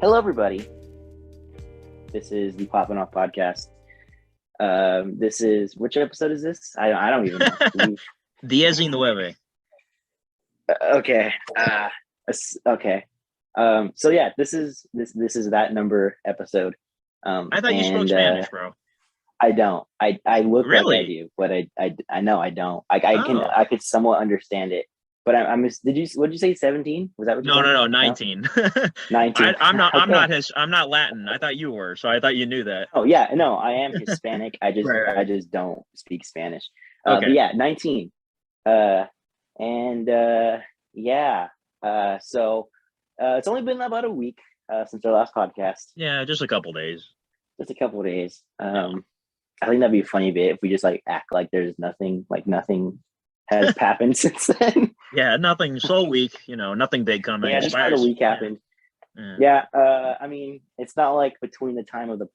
Hello, everybody. This is the Poppin' Off podcast. This is which episode is this? I don't even know. 19. Okay. Okay. So yeah, this is that number episode. I thought you spoke Spanish, bro. I don't. I look Really? like I do, but I know I don't. I could somewhat understand it. But what did you say 17? Was that what you said? No, 19. 19. I'm not. Okay. I'm not Latin. I thought you were, so I thought you knew that. Oh yeah, no, I am Hispanic. Right. I just don't speak Spanish. Okay. But yeah, 19. And yeah. So it's only been about a week since our last podcast. Yeah, just a couple days. Just a couple of days. I think that'd be a funny bit if we just like act like there's nothing has happened since then. Yeah, nothing. So weak. Nothing big coming. Yeah, just about a week happened. Yeah. I mean, it's not like between the time of the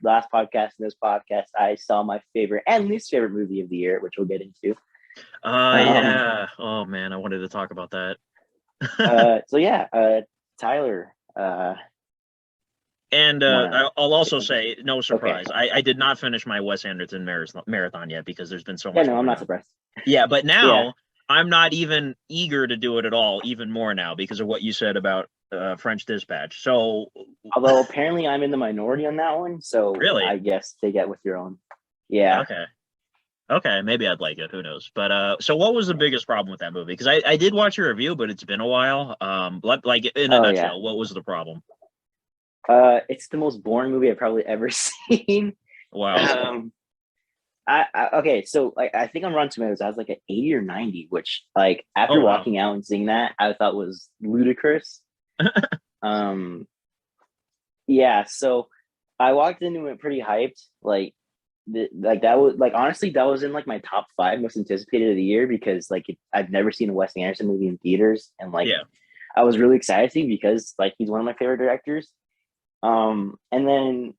last podcast and this podcast, I saw my favorite and least favorite movie of the year, which we'll get into. Yeah. Oh man, I wanted to talk about that. So yeah, Tyler. I'll also say, no surprise, okay. I did not finish my Wes Anderson marathon yet because there's been so much. Yeah, no, I'm not surprised. Yeah, but now I'm not even eager to do it at all, even more now because of what you said about French Dispatch. So, although apparently I'm in the minority on that one, so really, I guess take it with your own. Yeah. Okay, maybe I'd like it. Who knows? But so what was the biggest problem with that movie? Because I did watch your review, but it's been a while. Like in a nutshell, what was the problem? It's the most boring movie I've probably ever seen. Wow. Okay, so like I think on Rotten Tomatoes I was like an 80 or 90, which like after walking out and seeing that I thought was ludicrous. Yeah, so I walked into it pretty hyped. That was like honestly that was in like my top 5 most anticipated of the year because like I've never seen a Wes Anderson movie in theaters and I was really excited to because like he's one of my favorite directors. And then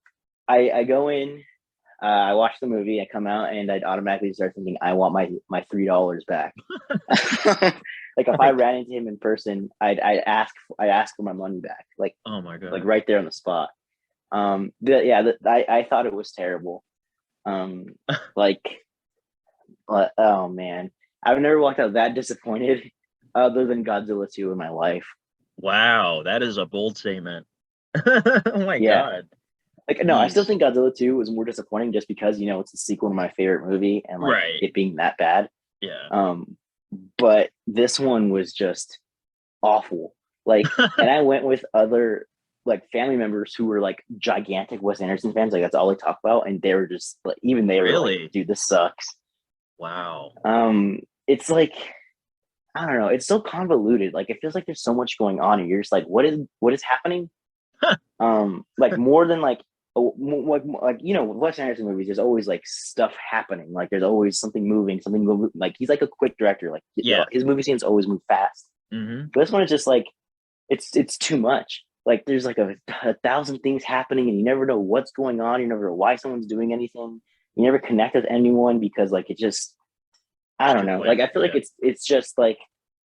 I go in, I watch the movie, I come out, and I'd automatically start thinking, I want my $3 back. Like if I ran into him in person, I'd ask for my money back. Like, oh my god, like right there on the spot. I thought it was terrible. Oh man, I've never walked out that disappointed, other than Godzilla 2 in my life. Wow, that is a bold statement. Oh my god. Like no, I still think Godzilla 2 was more disappointing just because it's a sequel to my favorite movie and like it being that bad. Yeah. But this one was just awful. Like and I went with other like family members who were like gigantic Wes Anderson fans, like that's all they talk about, and they were just like even they were like, dude, this sucks. Wow. It's like I don't know, it's so convoluted. Like it feels like there's so much going on and you're just like, what is happening? Like more than like Wes Anderson movies, there's always like stuff happening. Like there's always something moving. Like he's like a quick director. Like his movie scenes always move fast. Mm-hmm. But this one is just like it's too much. Like there's like a 1,000 things happening, and you never know what's going on. You never know why someone's doing anything. You never connect with anyone because like it just I don't know. Like I feel like it's just like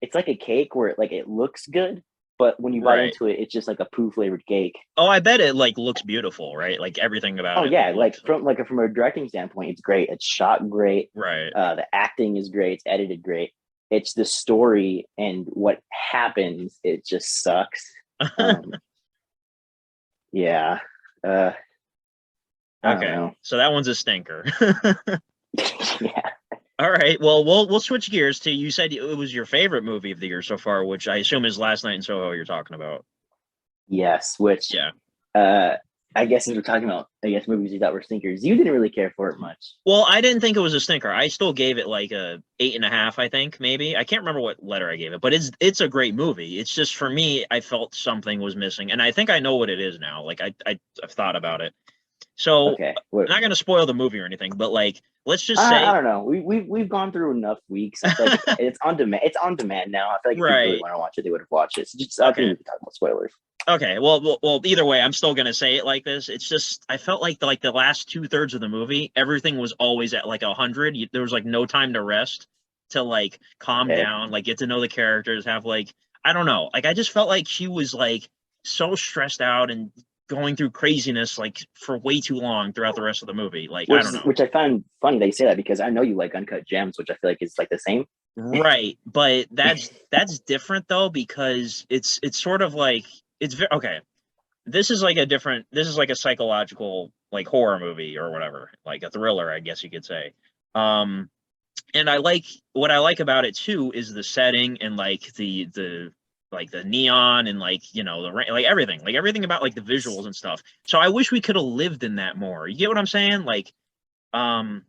it's like a cake where it looks good. But when you bite into it, it's just like a poo flavored cake. Oh, I bet it like looks beautiful, right? Like everything about it. Oh yeah, like from a directing standpoint, it's great. It's shot great. Right. The acting is great. It's edited great. It's the story and what happens. It just sucks. Yeah. Okay. So that one's a stinker. Yeah. All right. Well, we'll switch gears to you said it was your favorite movie of the year so far, which I assume is Last Night in Soho you're talking about. Yes, which I guess as we're talking about movies you thought were stinkers, you didn't really care for it much. Well, I didn't think it was a stinker. I still gave it like a 8.5, I think, maybe. I can't remember what letter I gave it, but it's a great movie. It's just for me, I felt something was missing, and I think I know what it is now. Like I've thought about it. So I'm not going to spoil the movie or anything, but like let's just say I don't know. We've gone through enough weeks. I feel like it's on demand. It's on demand now. I feel like if people really want to watch it, they would have watched it. So I think we can talk about spoilers. Okay. Well. Either way, I'm still going to say it like this. It's just I felt like the last 2/3 of the movie, everything was always at like 100. There was like no time to rest, to like calm down, like get to know the characters, have like I don't know. Like I just felt like she was like so stressed out and going through craziness like for way too long throughout the rest of the movie. Like, I don't know. Which I found funny that you say that because I know you like Uncut Gems, which I feel like is like the same. Right, but that's different though because it's sort of like okay. This is like a psychological like horror movie or whatever, like a thriller, I guess you could say. Um and what I like about it too is the setting and like the like the neon and like like everything about like the visuals and stuff. So I wish we could have lived in that more. You get what I'm saying? Like um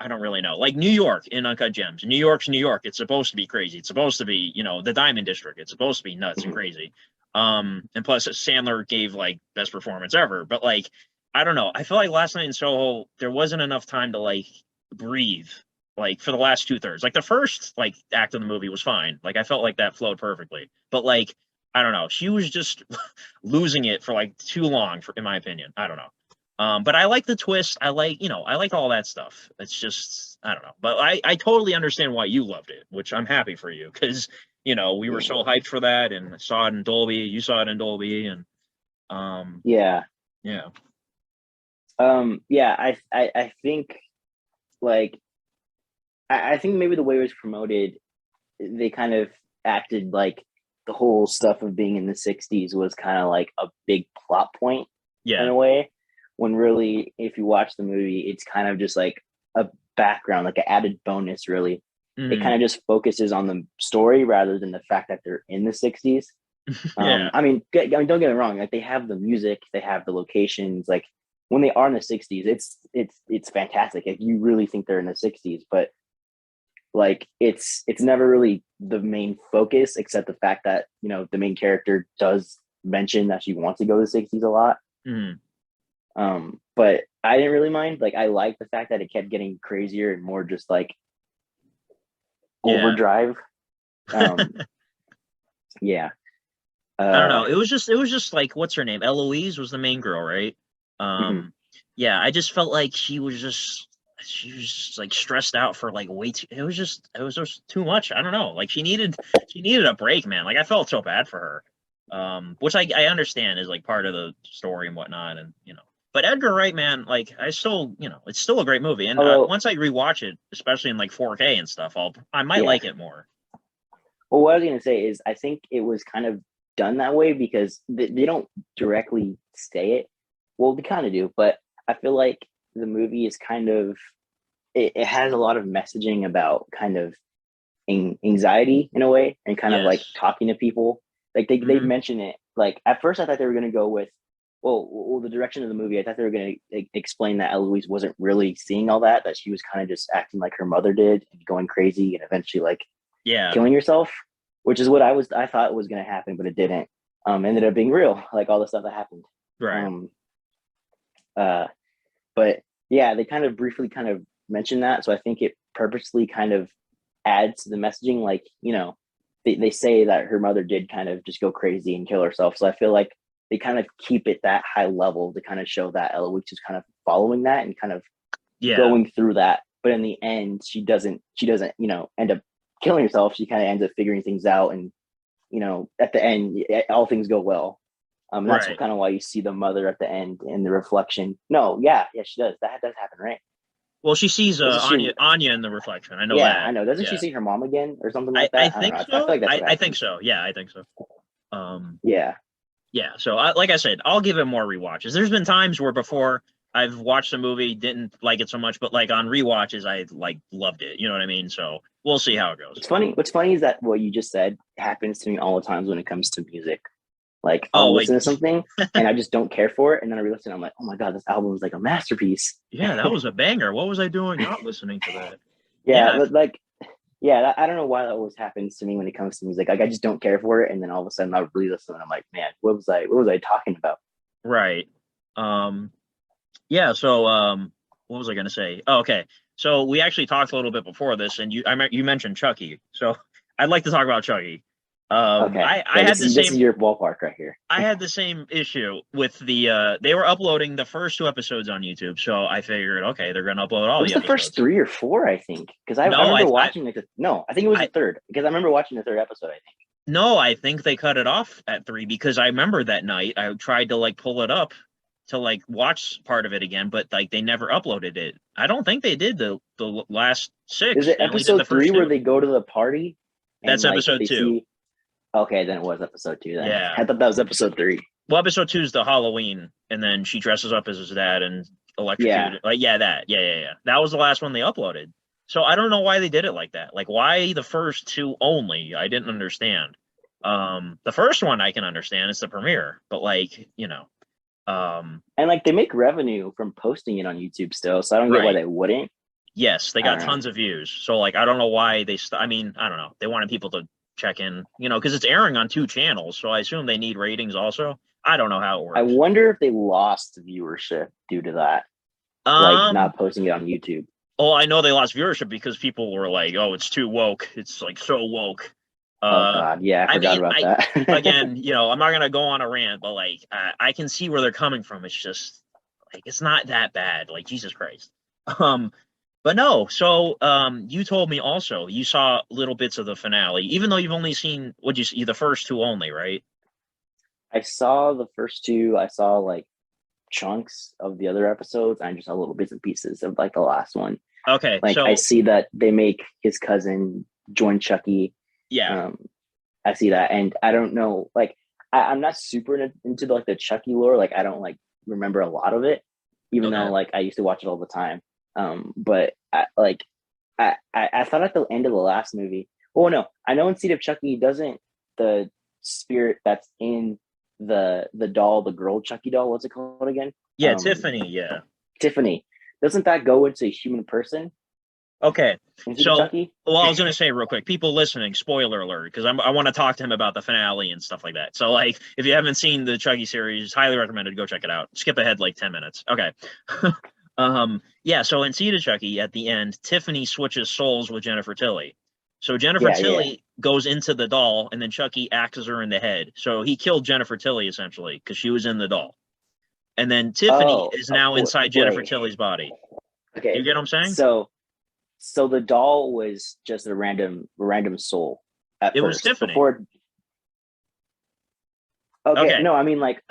I don't really know. Like New York in Uncut Gems. New York's New York. It's supposed to be crazy. It's supposed to be, the Diamond District. It's supposed to be nuts and crazy. And plus Sandler gave like best performance ever. But like, I don't know. I feel like last night in Soho, there wasn't enough time to like breathe. Like for the last 2/3. Like the first like act of the movie was fine. Like I felt like that flowed perfectly. But like, I don't know. She was just losing it for like too long, in my opinion. I don't know. But I like the twist. I like all that stuff. It's just, I don't know. But I totally understand why you loved it, which I'm happy for you because, we were so hyped for that and saw it in Dolby. You saw it in Dolby and, Yeah. yeah. Yeah, I think like I think maybe the way it was promoted, they kind of acted like the whole stuff of being in the 60s was kind of like a big plot point in Yeah. a way, when really, if you watch the movie, it's kind of just like a background, like an added bonus, really. It Mhm. kind of just focuses on the story rather than the fact that they're in the 60s. Yeah. I mean, don't get me wrong, like they have the music, they have the locations, like when they are in the 60s, it's fantastic. Like you really think they're in the 60s, but like it's never really the main focus, except the fact that the main character does mention that she wants to go to the 60s a lot. Mhm. But I didn't really mind. Like I like the fact that it kept getting crazier and more just like Yeah. overdrive. Yeah. I don't know. It was just like, what's her name? Eloise was the main girl, right? Mhm. Um, yeah, I just felt like she was just like stressed out for like way too. It was just too much. I don't know. Like she needed a break, man. Like I felt so bad for her. Which I understand is like part of the story and whatnot, and But Edgar Wright, man, like I still, it's still a great movie. And Although, once I rewatch it, especially in like 4K and stuff, I might yeah. like it more. Well, what I was gonna say is I think it was kind of done that way because they don't directly say it. Well, they kind of do, but I feel like the movie is kind of it has a lot of messaging about kind of anxiety in a way and kind of like Yes. talking to people. Like they Hmm. mention it. Like at first, I thought they were gonna go with the direction of the movie. I thought they were gonna explain that Eloise wasn't really seeing all that. That she was kind of just acting like her mother did and going crazy and eventually like Yeah. killing herself, which is what I thought was gonna happen, but it didn't. Ended up being real, like all the stuff that happened. Right. Um, uh, but yeah, they kind of briefly kind of mention that, so I think it purposely kind of adds to the messaging. Like they say that her mother did kind of just go crazy and kill herself, so I feel like they kind of keep it that high level to kind of show that Eloise is kind of following that and kind of Yeah. going through that. But in the end, she doesn't end up killing herself. She kind of ends up figuring things out, and at the end, all things go well. And that's Right. kind of why you see the mother at the end in the reflection. No, yeah, she does. That does happen, right? Well, she sees Doesn't she? Anya in the reflection. I know Yeah, I that. know. Doesn't she Yeah. see her mom again or something I like I that? I don't think know. I feel so. like that's what I think happens. so. Yeah, I think so. Um, Yeah. yeah. So like I said, I'll give it more rewatches. There's been times where before I've watched a movie, didn't like it so much, but like on rewatches, I like loved it. You know what I mean? So we'll see how it goes. What's funny? What's funny is that what you just said happens to me all the times when it comes to music. Like Oh, I'll like listen to something and I just don't care for it, and then I re-listen. I'm like, oh my god, this album is like a masterpiece. yeah, that was a banger. What was I doing not listening to that? Yeah, Yeah. but like, yeah, I don't know why that always happens to me when it comes to music. Like I just don't care for it, and then all of a sudden I'll really listen, and I'm like, man, what was I talking about? Right. Um, yeah. So, what was I going to say? Oh, okay. So we actually talked a little bit before this, and you mentioned Chucky. So I'd like to talk about Chucky. Okay, I yeah, had the this is same your ballpark right here. I had the same issue with they were uploading the first 2 episodes on YouTube, so I figured, okay, they're going to upload all It was the the first episodes. three or four, I think, because I No, remember watching like no, I think it was the I third because I remember watching the third episode. I think. No, I think they cut it off at 3 because I remember that night I tried to like pull it up to like watch part of it again, but like they never uploaded it. I don't think they did the last Is 6. it They only did the episode first three where 2. they go to the party and That's like episode they 2. see? Okay, then it was episode 2. Then Yeah. I thought that was episode 3. Well, episode 2 is the Halloween, and then she dresses up as his dad and Yeah, electrocuted. Like, yeah, that. Yeah. That was the last one they uploaded. So I don't know why they did it like that. Like, why the first 2 only? I didn't understand. The first one I can understand. It's the premiere, but like, and like they make revenue from posting it on YouTube still, so I don't get why right. they wouldn't. Yes, they I got don't know. tons of views. So like, I don't know why they. I mean, I don't know. They wanted people to check in, because it's airing on 2 channels. So I assume they need ratings also. I don't know how it I works. wonder if they lost viewership due to that, like not posting it on YouTube. Oh, I know they lost viewership because people were like, "Oh, it's too woke. It's like so woke." Oh God, yeah, I I forgot mean, about that. again, I'm not gonna go on a rant, but like, I can see where they're coming from. It's just like it's not that bad. Like Jesus Christ. Um, but no. So, you told me also you saw little bits of the finale, even though you've only seen what you see the first 2 only, right? I saw the first 2. I saw like chunks of the other episodes. I just saw little bits and pieces of like the last one. Okay, Like I so see that they make his cousin join Chucky. yeah, I see that, and I don't know. Like I'm not super into like the Chucky lore. Like I don't like remember a lot of it, even though okay, like I used to watch it all the time. But I thought at the end of the last movie. Oh no, I know in Seed of Chucky doesn't the spirit that's in the doll, the girl Chucky doll, what's it called again? yeah, Tiffany, yeah. Tiffany. Doesn't that go into a human person Okay, in Seed of so Chucky? well, I was gonna say real quick, people listening, spoiler alert, because I want to talk to him about the finale and stuff like that. So, like, if you haven't seen the Chucky series, highly recommended. Go check it out. Skip ahead like 10 minutes. Okay. Yeah. So in Seed of Chucky, at the end, Tiffany switches souls with Jennifer Tilly. So Jennifer Yeah. Tilly goes into the doll, and then Chucky axes her in the head. So he killed Jennifer Tilly essentially because she was in the doll, and then Tiffany Oh, is now inside Jennifer wait. Tilly's body. You Okay. get what I'm saying? So the doll was just a random soul at It was first Tiffany. before. Okay, Okay. no, I mean like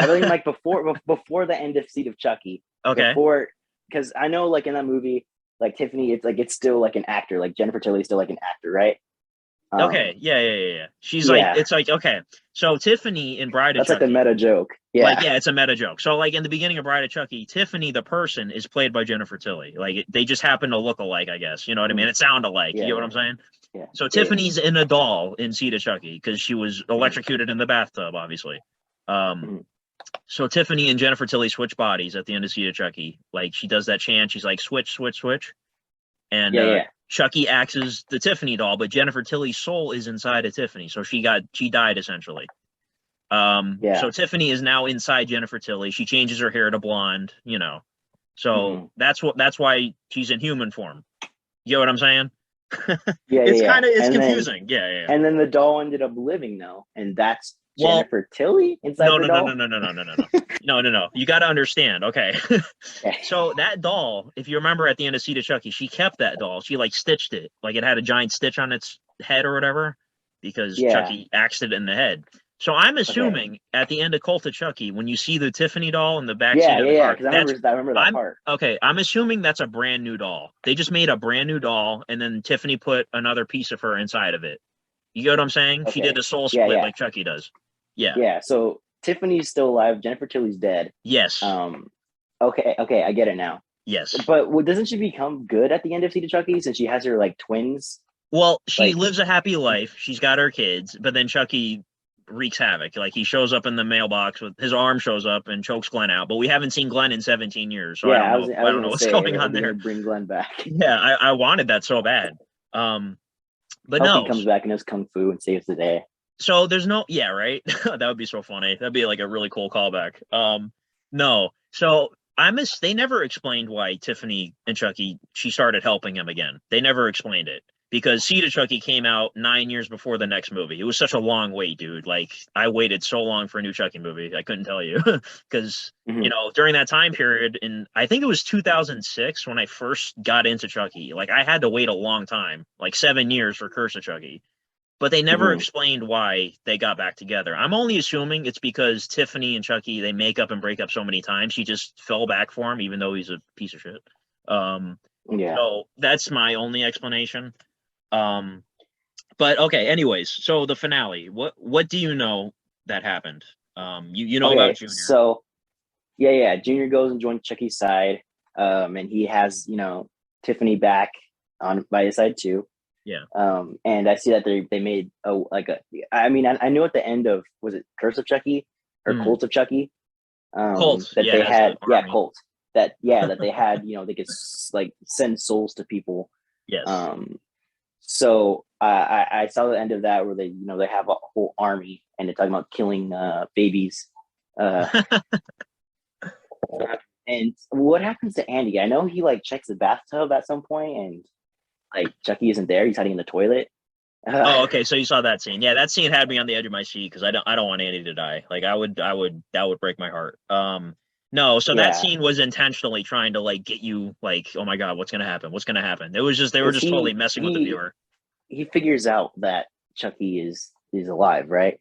before the end of Seed of Chucky. Okay. Before, because I know like in that movie, like Tiffany, it's still like an actor. Like Jennifer Tilly's still like an actor, right? Okay. Yeah. She's like, Yeah, it's like, okay. So Tiffany in Bride of that's like the Chucky, meta joke. like, Yeah. yeah, it's a meta joke. So, like, in the beginning of Bride of Chucky, Tiffany, the person, is played by Jennifer Tilly. Like, they just happen to look alike, I guess. You know what I mean? It sound alike. You Yeah, get what I'm saying? yeah, So yeah. Tiffany's in a doll in Seed of Chucky because she was electrocuted in the bathtub, obviously. Mhm. So Tiffany and Jennifer Tilly switch bodies at the end of Seed of Chucky. Like, she does that chant. She's like, switch, switch, switch. And Yeah. Chucky axes the Tiffany doll, but Jennifer Tilly's soul is inside of Tiffany, so she died essentially. Yeah. So Tiffany is now inside Jennifer Tilly. She changes her hair to blonde, So that's why she's in human form. You know what I'm saying? It's And then confusing. Yeah. and then the doll ended up living though, and that's Well, Jennifer Tilly inside no, the no, no, no, doll. no, no, no, no, no, no. You got to understand. Okay. So that doll, if you remember at the end of Seed of Chucky, she kept that doll. She like stitched it, like it had a giant stitch on its head or whatever, because Yeah. Chucky axed it in the head. So I'm Okay. assuming at the end of Cult of Chucky, when you see the Tiffany doll in the backseat Yeah. of the car, Because I remember that I'm part. okay. I'm assuming that's a brand new doll. They just made a brand new doll, and then Tiffany put another piece of her inside of it. You get what I'm saying? She did Okay. a soul Yeah. split like Chucky does. Yeah. Yeah. So Tiffany's still alive. Jennifer Tilly's dead. Yes. Okay. I get it now. Yes. But doesn't she become good at the end of Seed of Chucky since she has her like twins? Well, she Like, lives a happy life. She's got her kids, but then Chucky wreaks havoc. Like he shows up in the mailbox with his arm shows up and chokes Glenn out. But we haven't seen Glenn in 17 years, so I yeah, don't I know. was I don't know gonna what's say, going are on they gonna there. bring Glenn back? Yeah, I wanted that so bad. But Hope he no. comes back and does kung fu and saves the day. So there's no, yeah, right. That would be so funny. That'd be like a really cool callback. No. So they never explained why Tiffany and Chucky, she started helping him again. They never explained it because Seed of Chucky came out 9 years before the next movie. It was such a long wait, dude. Like I waited so long for a new Chucky movie. I couldn't tell you because, during that time period I think it was 2006 when I first got into Chucky, like I had to wait a long time, like 7 years for Curse of Chucky. but they never Mhm. explained why they got back together. I'm only assuming it's because Tiffany and Chucky, they make up and break up so many times. She just fell back for him, even though he's a piece of shit. Yeah. So that's my only explanation. Um, but okay, anyways, so the finale. What do you know that happened? You know about Okay. Junior. So yeah. Junior goes and joins Chucky's side, and he has Tiffany back on by his side too. Yeah. And I see that they made I mean I knew at the end of, was it Curse of Chucky or Mhm. Cult of Chucky, Colt, that yeah, they as the had, army. Cult, that they had, they could like send souls to people. Yes. So I saw the end of that where they have a whole army and they're talking about killing babies. Uh, and what happens to Andy? I know he like checks the bathtub at some point and like Chucky isn't there. He's hiding in the toilet. Oh, okay. So you saw that scene. Yeah, that scene had me on the edge of my seat because I don't want Andy to die. Like that would break my heart. No, so that Yeah, scene was intentionally trying to like get you like, oh my God, what's gonna happen? What's gonna happen? It was just they were because just totally messing with the viewer. he figures out that Chucky is alive, right?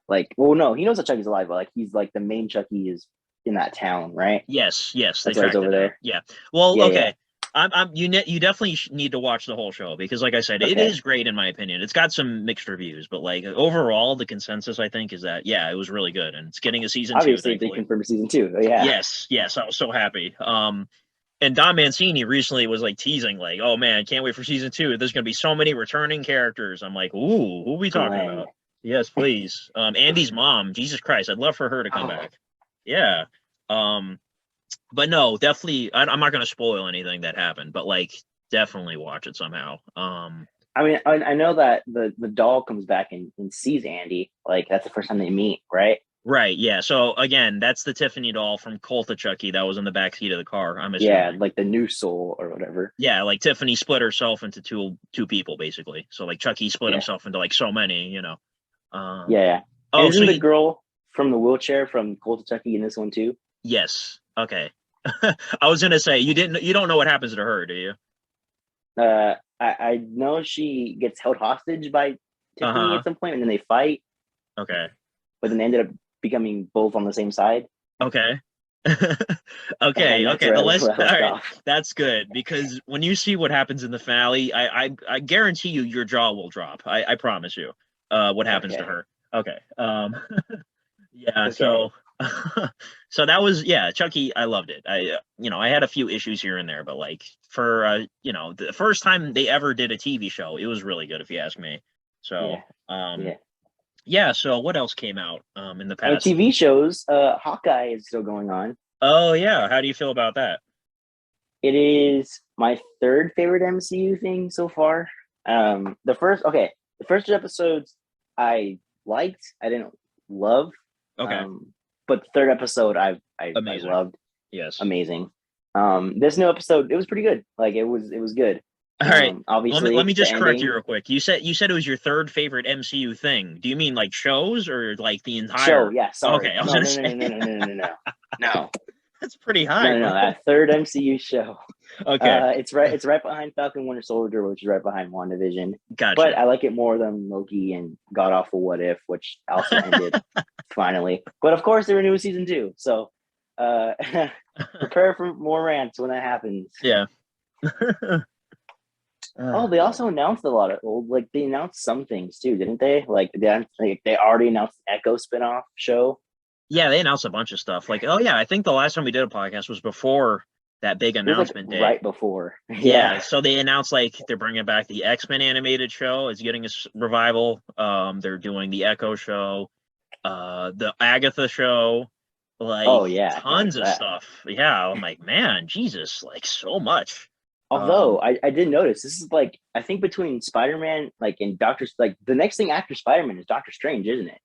Like, well, no, he knows that Chucky's alive, but like he's like the main Chucky is in that town, right? Yes, they That's why he's tracked it over down. there. Yeah. Well, Yeah. okay. You definitely need to watch the whole show because, like I said, it Okay. is great in my opinion. It's got some mixed reviews, but like overall, the consensus I think is that yeah, it was really good, and it's getting a season two, Obviously, they thankfully. confirmed season two. Yeah. Yes, I was so happy. And Don Mancini recently was like teasing, like, "Oh man, can't wait for season two. There's gonna be so many returning characters." I'm like, "Ooh, who are we talking Glenn. about?" Yes, please. Andy's mom, Jesus Christ, I'd love for her to come Oh, back. Yeah. Um, but no, definitely, I'm not gonna spoil anything that happened, but like, definitely watch it somehow. I mean, I know that the doll comes back and sees Andy. Like that's the first time they meet, right? Right, yeah. So again, that's the Tiffany doll from Cult of Chucky that was in the back seat of the car. I'm Yeah, assuming. like the new soul or whatever. Yeah, like Tiffany split herself into two people basically. So like Chucky split Yeah, himself into like so many. yeah, Um yeah. And oh, so isn't the you girl from the wheelchair from Cult of Chucky in this one too? yes. Okay. I was gonna say you don't know what happens to her, do you? I know she gets held hostage by Tiffany Uh-huh. at some point, and then they fight, Okay. but then they ended up becoming both on the same side. Okay. And that's Okay. where The I less all left right, off. that's good because when you see what happens in the finale, I guarantee you your jaw will drop. I promise you. What happens to Okay, her. Okay. Yeah, okay. so so that was yeah, Chucky, I loved it. I had a few issues here and there, but like for the first time they ever did a TV show, it was really good if you ask me. So, Yeah, um yeah. yeah, so what else came out in the I mean, past? TV shows. Hawkeye is still going on. Oh yeah, how do you feel about that? It is my third favorite MCU thing so far. The first two episodes I liked. I didn't love, Okay, but the third episode I amazing. loved. Yes. Amazing. This new episode, it was pretty good. Like it was good. All right. Let me Obviously the just correct you ending real quick. You said it was your third favorite MCU thing. Do you mean like shows or like the show. entire? Yeah, sorry. Okay, I was No, gonna no, no, say no, no, no, no, no, no, no. No, that's pretty no, high, no, bro. no. That third MCU show. Okay, It's right behind Falcon Winter Soldier, which is right behind WandaVision. But gotcha. I like it more than Loki and God Awful What If, which also ended finally. But of course, they renewed season two, so uh, prepare for more rants when that happens. Yeah. Oh, Oh they God. also announced a lot of old, like they announced some things too, didn't they? They already announced the Echo spinoff show. Yeah, they announced a bunch of stuff. Like, oh yeah, I think the last time we did a podcast was before that big It was like announcement day. right before. Yeah, Yeah. so they announced like they're bringing back the X-Men animated show. It's getting a revival. They're doing the Echo show, the Agatha show, like Oh yeah, I can't wait tons for of that. stuff. Yeah, I'm like, man, Jesus, like so much. Although Um, I did notice this is like I think between Spider-Man like and Doctor like the next thing after Spider-Man is Doctor Strange, isn't it?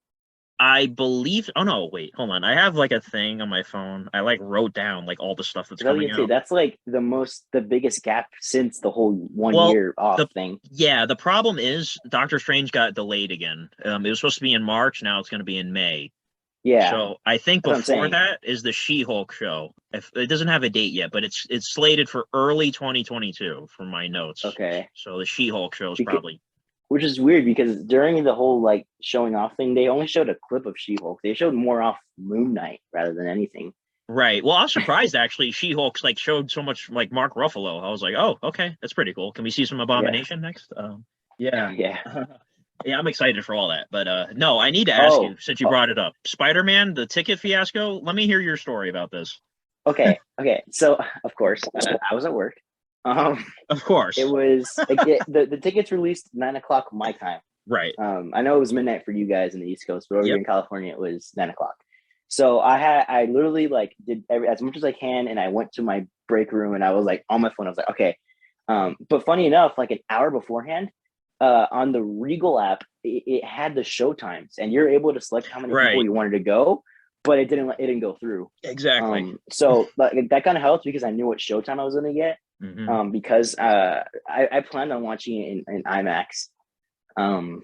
I believe. Oh no, wait, hold on. I have like a thing on my phone. I like wrote down like all the stuff that's Because I was coming gonna say out. that's like the biggest gap since the whole one Well, year off the thing. yeah, the problem is Doctor Strange got delayed again. It was supposed to be in March. Now it's going to be in May. Yeah, So I think that's what I'm before saying. that is the She-Hulk show. If it doesn't have a date yet, but it's slated for early 2022 from my notes. Okay. So the She-Hulk show is Because probably. which is weird because during the whole like showing off thing, they only showed a clip of She-Hulk. They showed more off Moon Knight rather than anything. Right. Well, I was surprised actually. She-Hulk's like showed so much like Mark Ruffalo. I was like, oh, okay, that's pretty cool. Can we see some Yeah, Abomination next? Yeah. yeah. Yeah, I'm excited for all that. But no, I need to ask Oh, you since you oh, brought it up. Spider-Man, the ticket fiasco. Let me hear your story about this. okay, okay. So of course, I was at work. Um, Of it course. was like the tickets released 9 o'clock my time. Right. I know it was midnight for you guys in the East Coast, but over here Yep. in California, it was 9 o'clock. So I literally like did as much as I can, and I went to my break room, and I was like on my phone. I was like, okay. But funny enough, like an hour beforehand, on the Regal app, it had the show times, and you're able to select how many people Right. you wanted to go, but it didn't go through. Exactly. So like, that kind of helped because I knew what showtime I was going to get. Hmm. Because I planned on watching it in IMAX. Um,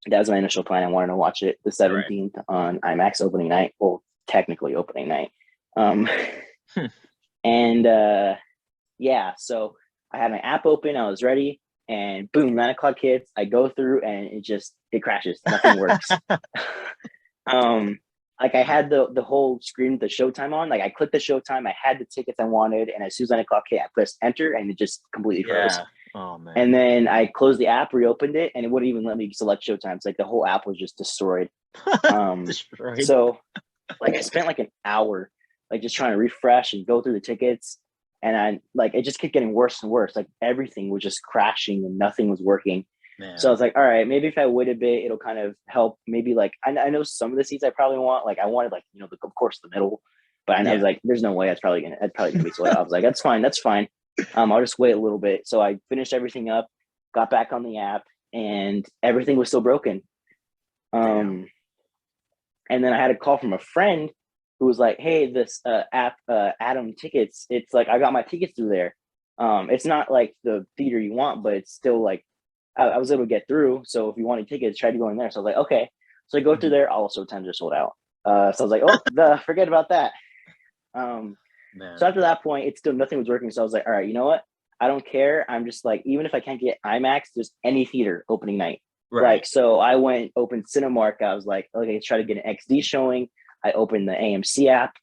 that was my initial plan. I wanted to watch it the Right. 17th on IMAX opening night. Well, technically opening night. Um, and yeah, so I had my app open. I was ready, and boom, 9 o'clock hits. I go through, and it crashes. Nothing works. um, like I had the whole screen, the showtime on. Like I clicked the showtime. I had the tickets I wanted, and as soon as 9 o'clock hit, I pressed enter, and it just completely froze. Yeah. Oh man. And then I closed the app, reopened it, and it wouldn't even let me select showtimes. Like the whole app was just destroyed. Um, Destroyed. so like I spent like an hour like just trying to refresh and go through the tickets. And I like it just kept getting worse and worse. Like everything was just crashing and nothing was working. So I Man. was like, all right, maybe if I wait a bit, it'll kind of help. Maybe like I know some of the seats I probably want. Like I wanted like, of course the middle, but I was Yeah. like, there's no way that's probably gonna be sold out. I was like, that's fine, that's fine. I'll just wait a little bit. So I finished everything up, got back on the app, and everything was still broken. Damn. Um, and then I had a call from a friend who was like, "Hey, this app, Atom Tickets. It's like I got my tickets through there. It's not like the theater you want, but it's still like I was able to get through. So if you wanted tickets, try to go in there." So I was like, "Okay." So I go through Mhm. there. Also, times are sold out. So I was like, "Oh, forget about that." Um, so Man. after that point, it's still nothing was working. So I was like, "All right, you know what? I don't care. I'm just like, even if I can't get IMAX, just any theater opening night." Right. Like, so I went opened Cinemark. I was like, okay, let's try to get an XD showing. I opened the AMC app,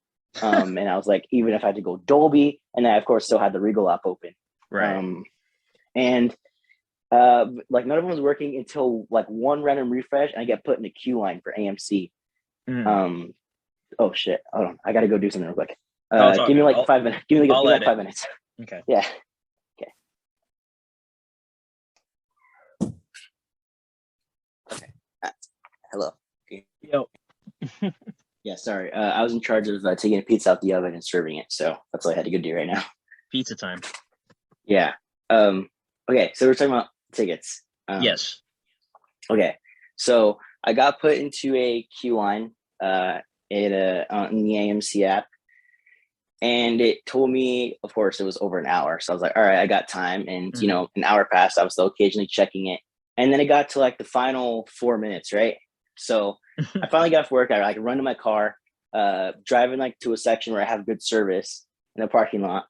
and I was like, even if I had to go Dolby, and I of course still had the Regal app open. Right. Um, and like none of them was working until like one random refresh, and I get put in a queue line for AMC. Mm. Um, oh shit, hold on, I gotta go do something real quick. Oh, it's all Give me good. like 5 minutes. Give me I'll like edit. 5 minutes. Okay. Yeah. Okay. Okay. Hello. Okay. Yo. Yeah, sorry. I was in charge of taking a pizza out the oven and serving it, so that's all I had to go do right now. Pizza time. Yeah. Um. Okay, so we're talking about tickets. Yes. Okay, so I got put into a queue line in the AMC app, and it told me, of course, it was over an hour. So I was like, all right, I got time, and Hmm. an hour passed. I was still occasionally checking it, and then it got to like the final 4 minutes, right? So I finally got off work. I like run to my car, driving like to a section where I have good service in the parking lot.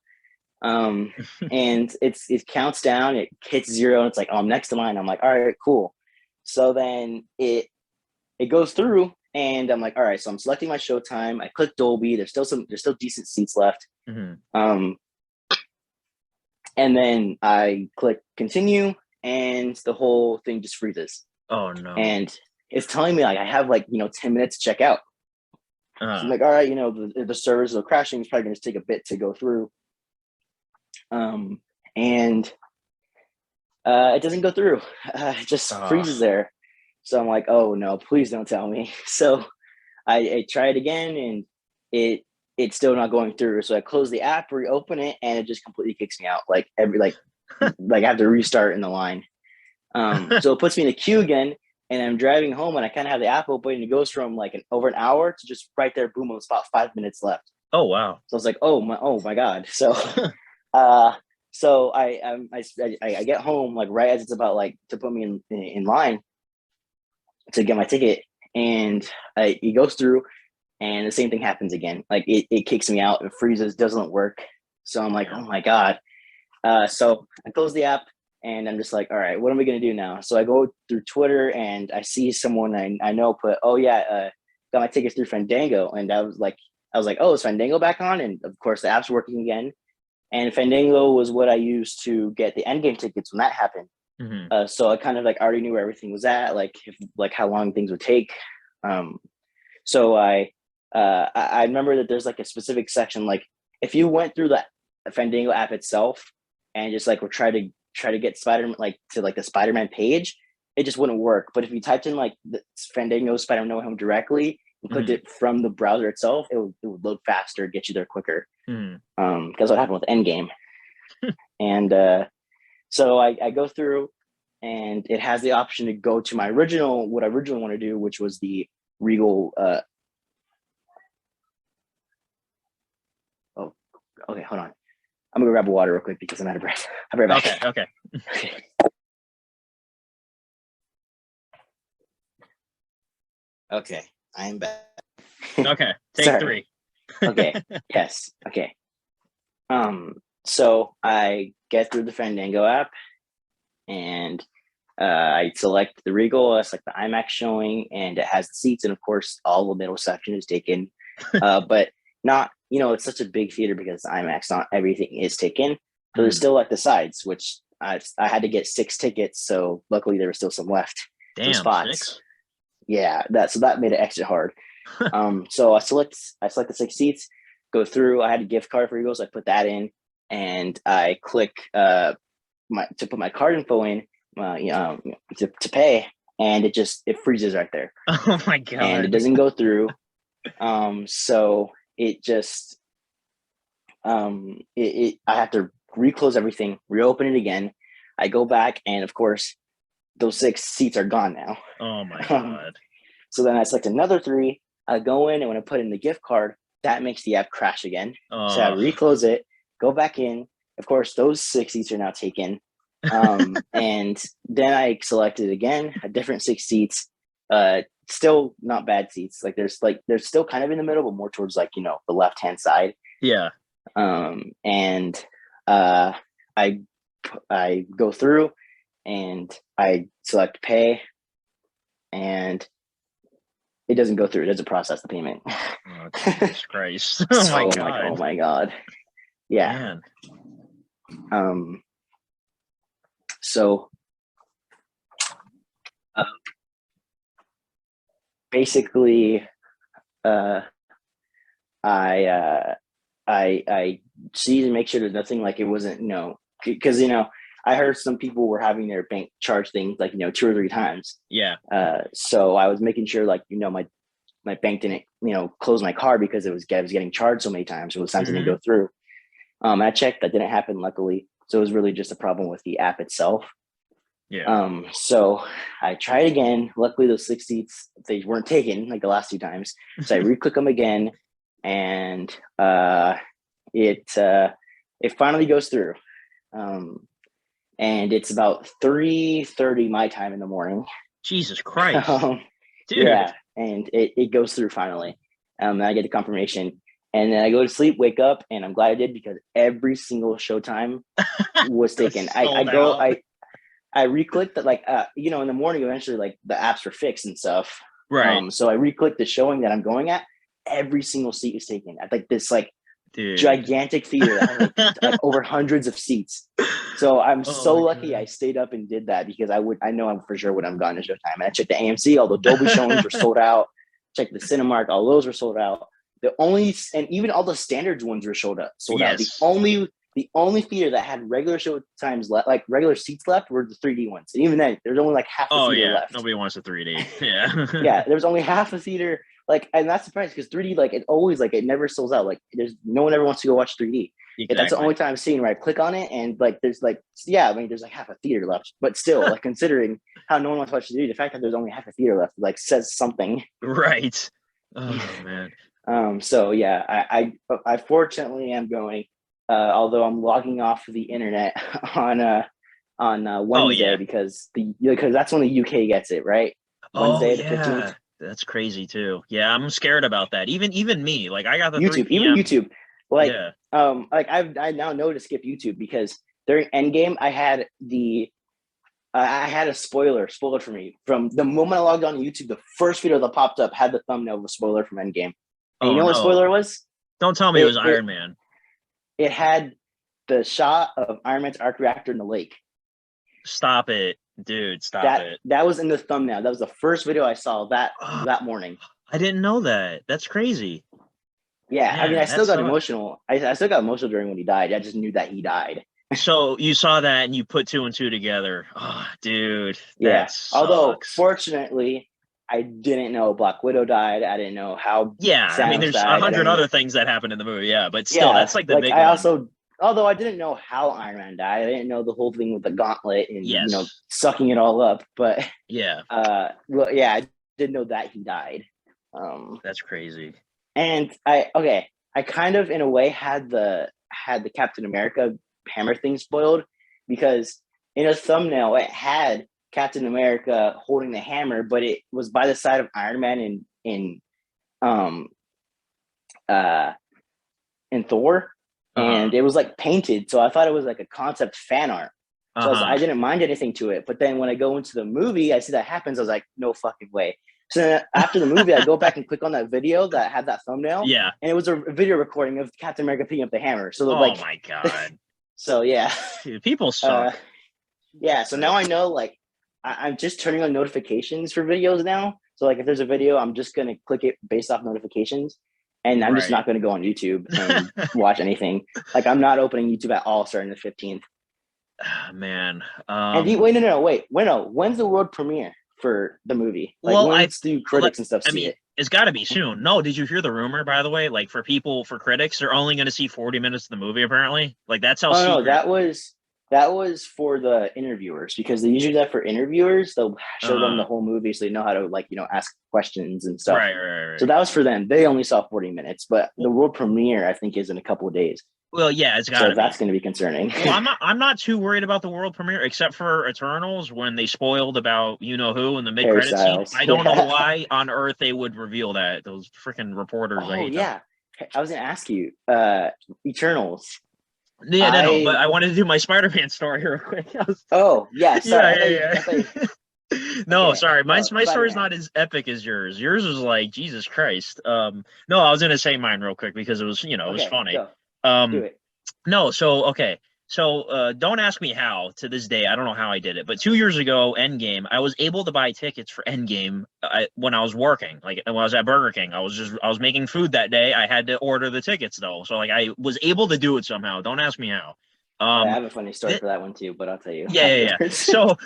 Um, and it counts down, it hits zero, and it's like, oh, I'm next in line. I'm like, all right, cool. So then it goes through, and I'm like, all right. So I'm selecting my showtime. I click Dolby. There's still decent seats left. Hmm. Um, and then I click continue, and the whole thing just freezes. Oh no. And it's telling me like I have like 10 minutes to check out. So I'm Uh, like, all right, the servers are crashing. It's probably going to take a bit to go through. And it doesn't go through. It just freezes uh, there. So I'm like, oh no, please don't tell me. So I try it again, and it it's still not going through. So I close the app, reopen it, and it just completely kicks me out. Like every like I have to restart in the line. So it puts me in the queue again, and I'm driving home, and I kind of have the app open, and it goes from like over an hour to just right there, boom, on the spot, 5 minutes left. oh wow. So I was like, oh my god. So uh, so I get home like right as it's about like to put me in line to get my ticket, and it goes through, and the same thing happens again. Like it kicks me out, it freezes, doesn't work. So I'm like, oh Damn. my god. So I close the app, And I'm just like, all right, what am I gonna do now? So I go through Twitter and I see someone I know put, oh yeah, got my tickets through Fandango, and I was like, oh, is Fandango back on? And of course, the app's working again. And Fandango was what I used to get the Endgame tickets when that happened. So I kind of like already knew where everything was at, like like how long things would take. So I remember that there's like a specific section, like if you went through the Fandango app itself and just like were try to get Spider-Man like to like the Spider-Man page, it just wouldn't work. But if you typed in like the Fandango Spider-Man No Way Home directly and clicked it from the browser itself, it would load faster, get you there quicker. Because what happened with Endgame. And so I go through, and it has the option to go to my what I originally want to do, which was the Regal. Oh, okay, hold on. I'm gonna grab a water real quick because I'm out of breath. I'll be right back. Okay. Okay, I'm back. Okay, take 3. Okay, yes, okay. So I get through the Fandango app, and I select the Regal, I select the IMAX showing, and it has the seats, and of course, all the middle section is taken. But not, it's such a big theater because it's IMAX, not everything is taken. So there's still like the sides, which I had to get 6 tickets, so luckily there was still some left. Damn, spots. 6? Yeah, that made it extra hard. So I select the 6 seats, go through. I had a gift card for Eagles, so I put that in, and I click to put my card info in to pay, and it freezes right there. Oh my god! And it doesn't go through. So it just I have to reclose everything, reopen it again. I go back, and of course, those 6 seats are gone now. Oh my god! So then I select another 3. I go in, and when I put in the gift card, that makes the app crash again. So I reclose it, go back in. Of course, those 6 seats are now taken. And then I selected again a different 6 seats. Still not bad seats. Like they're still kind of in the middle, but more towards like the left hand side. Yeah. And I go through, and I select pay, and it doesn't go through. It doesn't process the payment. Oh, Jesus Christ! Oh my god! Like, oh my god! Yeah. Man. So basically, I see to make sure there's nothing, like it wasn't, because I heard some people were having their bank charge things like 2 or 3 times. Yeah. So I was making sure like my bank didn't close my card because I was getting charged so many times. So sometimes it didn't go through. I checked, that didn't happen, luckily. So it was really just a problem with the app itself. Yeah. So I tried again. Luckily, those 6 seats, they weren't taken like the last 2 times. So I re-click them again, and it finally goes through. And it's about 3:30 my time in the morning. Jesus Christ. Dude. Yeah, and it goes through finally. And I get the confirmation. And then I go to sleep, wake up, and I'm glad I did, because every single showtime was taken. I re-clicked that, like, in the morning, eventually, like, the apps were fixed and stuff. Right. So I re-clicked the showing that I'm going at. Every single seat is taken at like this, like, dude, gigantic theater that has, like over hundreds of seats. So I'm so lucky I stayed up and did that, because I know I'm for sure would have gotten a showtime. And I checked the AMC, all the Dolby showings were sold out. Checked the Cinemark, all those were sold out. And even all the standards ones were sold out. The only theater that had regular show times left, like regular seats left, were the 3D ones. And even then, there's only like half the theater left. Nobody wants a 3D. Yeah. Yeah, there was only half the theater. Like, I'm not surprised, because 3D, like, it always, like, it never sells out. Like, there's no one ever wants to go watch 3D. Exactly. That's the only time I've seen where I click on it, and like, there's like, there's like half a theater left. But still, like, considering how no one wants to watch 3D, the fact that there's only half a theater left, like, says something. Right. Oh man. So yeah, I fortunately am going, although I'm logging off the internet on Wednesday, because that's when the UK gets it, right? Wednesday, the 15th. That's crazy too. Yeah, I'm scared about that. Even me, like, I got the YouTube, 3 p.m. Even YouTube. Like, like I now know to skip YouTube, because during Endgame, I had a spoiler spoiled for me from the moment I logged on YouTube. The first video that popped up had the thumbnail of a spoiler from Endgame. And you know what spoiler was? Don't tell me it was Iron Man. It had the shot of Iron Man's arc reactor in the lake. Stop it, dude! Stop it. That was in the thumbnail. That was the first video I saw that morning. I didn't know that. That's crazy. Yeah, Man, I mean, I still got sucks. emotional. I still got emotional during when he died. I just knew that he died. So you saw that and you put 2 and 2 together. Oh, dude. Yeah. Although, Sucks. fortunately, I didn't know Black Widow died. I didn't know how. Yeah, Thanos I mean, there's died. 100 other things that happened in the movie. Yeah, but still, that's like the big I one. also, although I didn't know how Iron Man died, I didn't know the whole thing with the gauntlet and sucking it all up. But yeah, well, yeah, I did know that he died. That's crazy. And I kind of in a way had the Captain America hammer thing spoiled, because in a thumbnail it had Captain America holding the hammer, but it was by the side of Iron Man in Thor, and it was like painted, so I thought it was like a concept fan art. So I didn't mind anything to it. But then when I go into the movie, I see that happens. I was like, no fucking way. So then after the movie, I go back and click on that video that had that thumbnail. Yeah. And it was a video recording of Captain America picking up the hammer. So oh my God. So yeah. Dude, people suck. Yeah. So now I know, like, I'm just turning on notifications for videos now. So like if there's a video, I'm just going to click it based off notifications. And I'm just not going to go on YouTube and watch anything. Like I'm not opening YouTube at all starting the 15th. Man. And wait, no. When's the world premiere for the movie? Like, well, when's do critics and stuff see it? It's got to be soon. No, did you hear the rumor, by the way? Like for critics, they're only going to see 40 minutes of the movie, apparently. Like that's how secret. No, that was for the interviewers, because they usually do that for interviewers. They'll show them the whole movie so they know how to, like, ask questions and stuff. Right. So that was for them. They only saw 40 minutes, but the world premiere, I think, is in a couple of days. Well, yeah, it's got to be. That's going to be concerning. Well, I'm not too worried about the world premiere, except for Eternals, when they spoiled about who in the mid-credit scene. I don't know why on earth they would reveal that. Those freaking reporters. Oh, yeah. I was going to ask you, Eternals. Yeah, no, but I wanted to do my Spider-Man story real quick. Sorry. Yeah. No, okay. Sorry. My story's not as epic as yours. Yours was like, Jesus Christ. No, I was going to say mine real quick because it was, it was funny. Do it. No, so don't ask me how. To this day, I don't know how I did it. But 2 years ago, Endgame, I was able to buy tickets for Endgame when I was working. Like when I was at Burger King, I was making food that day. I had to order the tickets though, so like I was able to do it somehow. Don't ask me how. I have a funny story for that one too, but I'll tell you. Yeah. So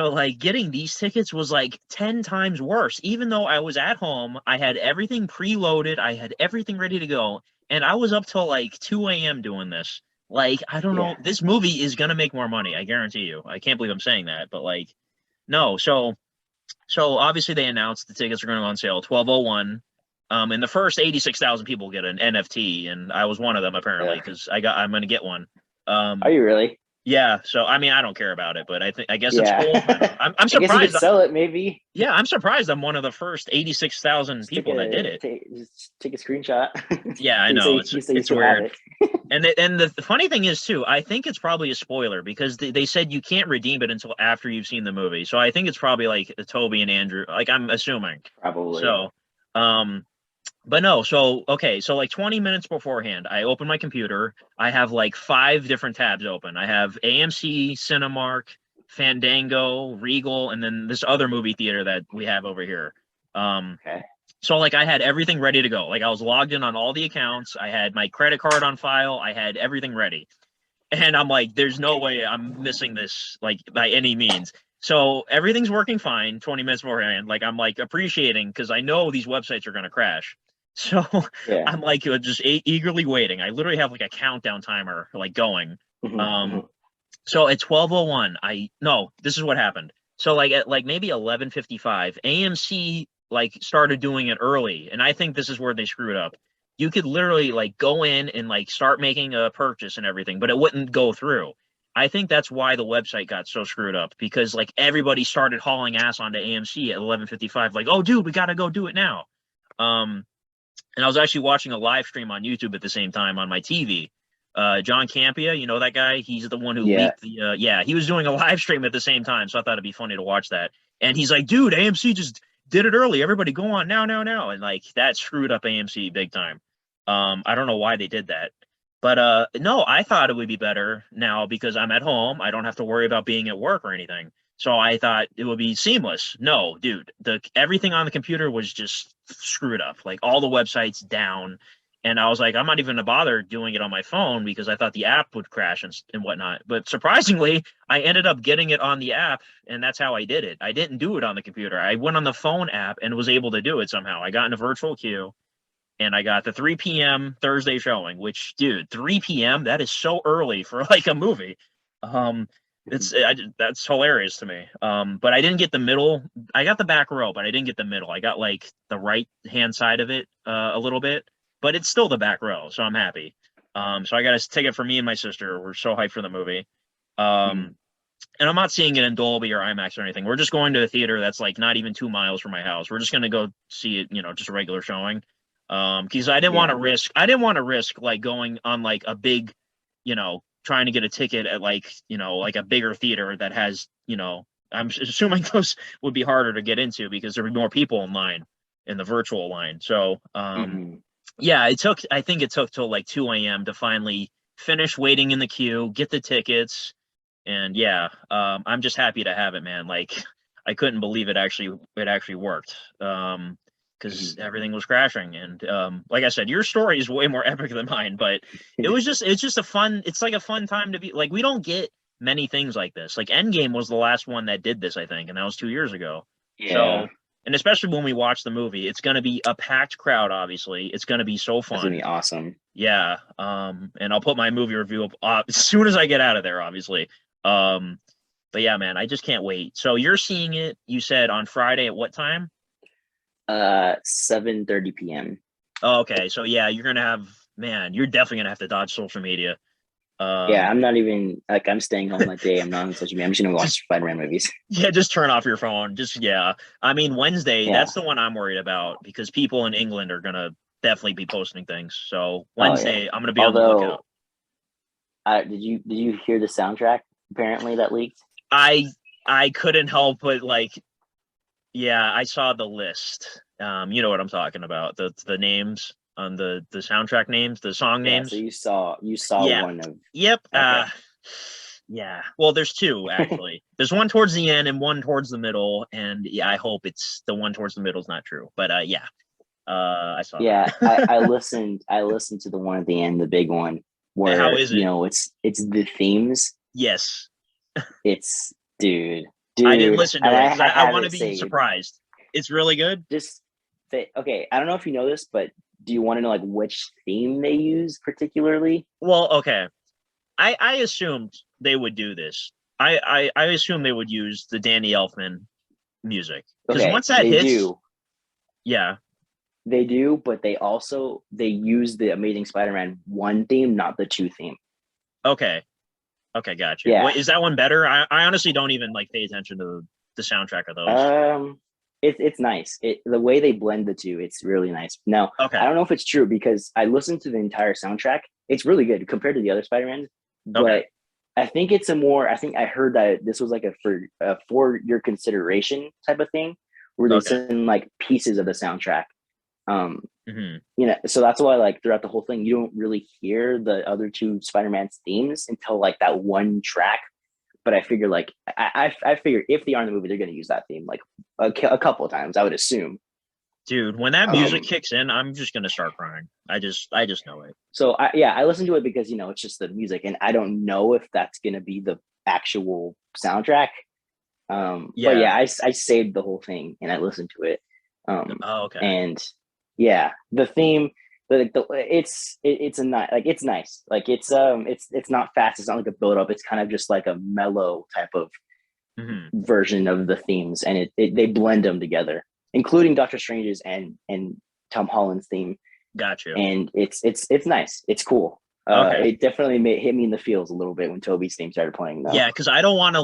like getting these tickets was like 10 times worse. Even though I was at home, I had everything preloaded, I had everything ready to go, and I was up till like 2 a.m. doing this. Like, I don't know. This movie is gonna make more money. I guarantee you. I can't believe I'm saying that, but like, no. So obviously they announced the tickets are going to go on sale 12/01. And the first 86,000 people get an NFT, and I was one of them apparently because I'm going to get one. Are you really? Yeah. So I mean, I don't care about it, but I guess it's cool. I'm surprised. I guess you could sell it, maybe. Yeah, I'm surprised I'm one of the first 86,000 people that did it. Just take a screenshot. Yeah, I know. It's weird. And the funny thing is too, I think it's probably a spoiler because they said you can't redeem it until after you've seen the movie. So I think it's probably like Toby and Andrew. Like I'm assuming. Probably. So, but no, so like 20 minutes beforehand, I open my computer. I have like 5 different tabs open. I have AMC, Cinemark, Fandango, Regal, and then this other movie theater that we have over here. So like I had everything ready to go. Like I was logged in on all the accounts. I had my credit card on file. I had everything ready. And I'm like, there's no way I'm missing this, like, by any means. So everything's working fine 20 minutes beforehand. Like I'm like appreciating because I know these websites are going to crash. So I'm like just eagerly waiting. I literally have like a countdown timer like going. So at 12:01, this is what happened. So like at like maybe 11:55, AMC like started doing it early, and I think this is where they screwed up. You could literally like go in and like start making a purchase and everything, but it wouldn't go through. I think that's why the website got so screwed up because like everybody started hauling ass onto AMC at 11:55, like, oh dude, we gotta go do it now. And I was actually watching a live stream on YouTube at the same time on my TV. John Campea, you know that guy? He's the one who Yeah. leaked the yeah, he was doing a live stream at the same time, so I thought it'd be funny to watch that. And he's like, dude, AMC just did it early. Everybody go on now, now, now. And like that screwed up AMC big time. I don't know why they did that. But no, I thought it would be better now because I'm at home. I don't have to worry about being at work or anything. So I thought it would be seamless. No, dude, the everything on the computer was just screwed up. Like all the websites down. And I was like, I'm not even gonna bother doing it on my phone because I thought the app would crash and whatnot. But surprisingly, I ended up getting it on the app, and that's how I did it. I didn't do it on the computer. I went on the phone app and was able to do it somehow. I got in a virtual queue and I got the 3 p.m. Thursday showing, which, dude, 3 p.m. that is so early for like a movie. That's hilarious to me. But I didn't get the middle. I got the back row, but I didn't get the middle. I got like the right hand side of it a little bit, but it's still the back row, so I'm happy. So I got a ticket for me and my sister. We're so hyped for the movie. And I'm not seeing it in Dolby or IMAX or anything. We're just going to a theater that's like not even 2 miles from my house. We're just gonna go see it, just a regular showing. Because I didn't want to risk like going on like a big, trying to get a ticket at like, like a bigger theater that has, I'm assuming those would be harder to get into because there would be more people in line in the virtual line. So, yeah, I think it took till like 2 a.m. to finally finish waiting in the queue, get the tickets. And yeah, I'm just happy to have it, man. Like I couldn't believe it actually worked. Because everything was crashing. And like I said, your story is way more epic than mine, but it's like a fun time to be like, we don't get many things like this. Like Endgame was the last one that did this, I think, and that was 2 years ago. Yeah. So, and especially when we watch the movie, it's going to be a packed crowd, obviously. It's going to be so fun. It's going to be awesome. Yeah. And I'll put my movie review up as soon as I get out of there, obviously. But yeah, man, I just can't wait. So you're seeing it, you said, on Friday at what time? 7:30 p.m. Oh, okay, so yeah, you're definitely gonna have to dodge social media. Yeah, I'm not even like I'm staying home that day. I'm not on social media. I'm just gonna watch Spider-Man movies. Yeah, just turn off your phone. I mean Wednesday. Yeah. That's the one I'm worried about because people in England are gonna definitely be posting things. So Wednesday, I'm gonna be on the lookout. Did you hear the soundtrack? Apparently, that leaked. I couldn't help but like. Yeah, I saw the list. You know what I'm talking about. The names on the soundtrack names, the song names. So you saw one of. Yep. Okay. Yeah. Well, there's two actually. There's one towards the end and one towards the middle, and yeah, I hope it's the one towards the middle is not true. But yeah. I saw. Yeah, I listened to the one at the end, the big one, where how is it? It's the themes. Yes. It's dude. I didn't listen to it. I want to be surprised. It's really good. Okay. I don't know if you know this, but do you want to know like which theme they use particularly? Well, okay. I assumed they would do this. I assume they would use the Danny Elfman music because once that hits, yeah, they do. But they use the Amazing Spider-Man 1 theme, not the 2 theme. Okay, gotcha. Yeah. Wait, is that one better? I honestly don't even like pay attention to the soundtrack of those. It's nice. The way they blend the two, it's really nice. Now, I don't know if it's true because I listened to the entire soundtrack. It's really good compared to the other Spider-Man. But I think it's I think I heard that this was like a for your consideration type of thing, where they send like pieces of the soundtrack. So that's why like throughout the whole thing you don't really hear the other 2 Spider-Man's themes until like that one track. But I figure like I figure if they are in the movie they're going to use that theme like a couple of times, I would assume. Dude, when that music kicks in, I'm just going to start crying. I just know it. So I listen to it because it's just the music, and I don't know if that's going to be the actual soundtrack. But yeah, I saved the whole thing and I listened to it. And yeah, the theme, it's nice. Like it's not fast. It's not like a build up. It's kind of just like a mellow type of version of the themes, and they blend them together, including Doctor Strange's and Tom Holland's theme. Gotcha. And it's nice. It's cool. Okay. It definitely hit me in the feels a little bit when Toby's theme started playing, though. Yeah, because I don't want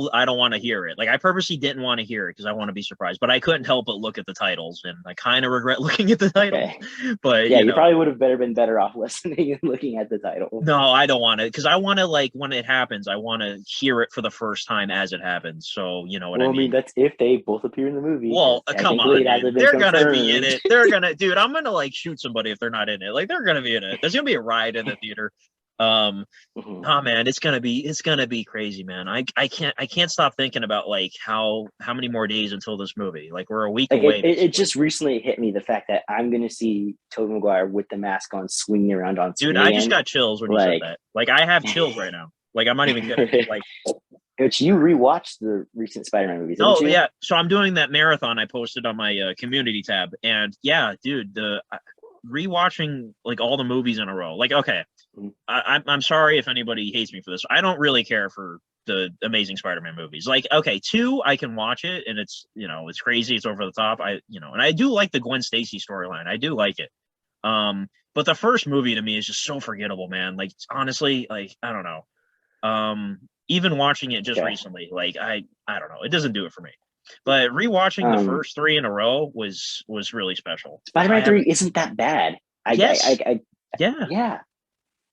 to hear it. Like I purposely didn't want to hear it because I want to be surprised, but I couldn't help but look at the titles, and I kind of regret looking at the titles. Okay. But Yeah, you probably would have been better off listening and looking at the title. no, I don't want to, because I want to, like, when it happens, I want to hear it for the first time as it happens. So you know what Well, I mean? that's if they both appear in the movie. Well, come on, Technically, it hasn't dude. been They're gonna be in confirmed. it. They're gonna, dude. I'm gonna like shoot somebody if they're not in it. Like they're gonna be in it. There's gonna be a riot in the theater. Mhm. Oh man, it's gonna be crazy, man. I can't stop thinking about like how many more days until this movie. Like we're a week Like away. it just recently hit me the fact that I'm gonna see Tobey Maguire with the mask on, swinging around on Dude, screen I again. just got chills when you said Like, that. Like I have chills right now. Like I'm not even kidding. Like which you rewatched the recent Spider-Man movies, didn't oh you? yeah, so I'm doing that marathon I posted on my community tab, and yeah, dude, the rewatching like all the movies in a row. Like okay, Mhm. I'm sorry if anybody hates me for this. I don't really care for the Amazing Spider-Man movies. Like okay, 2 I can watch it, and it's it's crazy, it's over the top. And I do like the Gwen Stacy storyline. I do like it. But the first movie to me is just so forgettable, man. Like honestly, like I don't know. Even watching it just Okay. recently, like I don't know, it doesn't do it for me. But rewatching the first 3 in a row was really special. Spider-Man 3 isn't that bad. Yes. Yeah.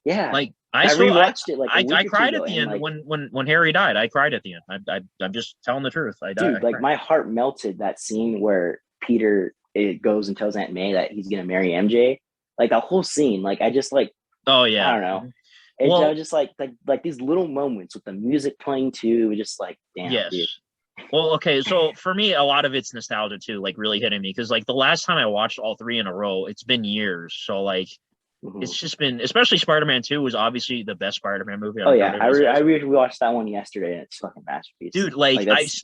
Yeah. Like I rewatched it like a week I or two cried ago, at the and end like, when Harry died. I cried at the end. I'm just telling the truth. I died. dude, like my heart melted that scene where Peter it goes and tells Aunt May that he's gonna marry MJ. Like the whole scene, like I just like Oh I yeah. don't know. I Well, was just like these little moments with the music playing too. It was just like, damn, yes. dude. Well, okay, so for me, a lot of it's nostalgia too, like really hitting me because like the last time I watched all 3 in a row, it's been years. So like Mhm. it's just been, especially Spider-Man 2 was obviously the best Spider-Man movie. I Oh don't care yeah, what I anybody says. rewatched that one yesterday, and it's fucking masterpiece. Dude, like that's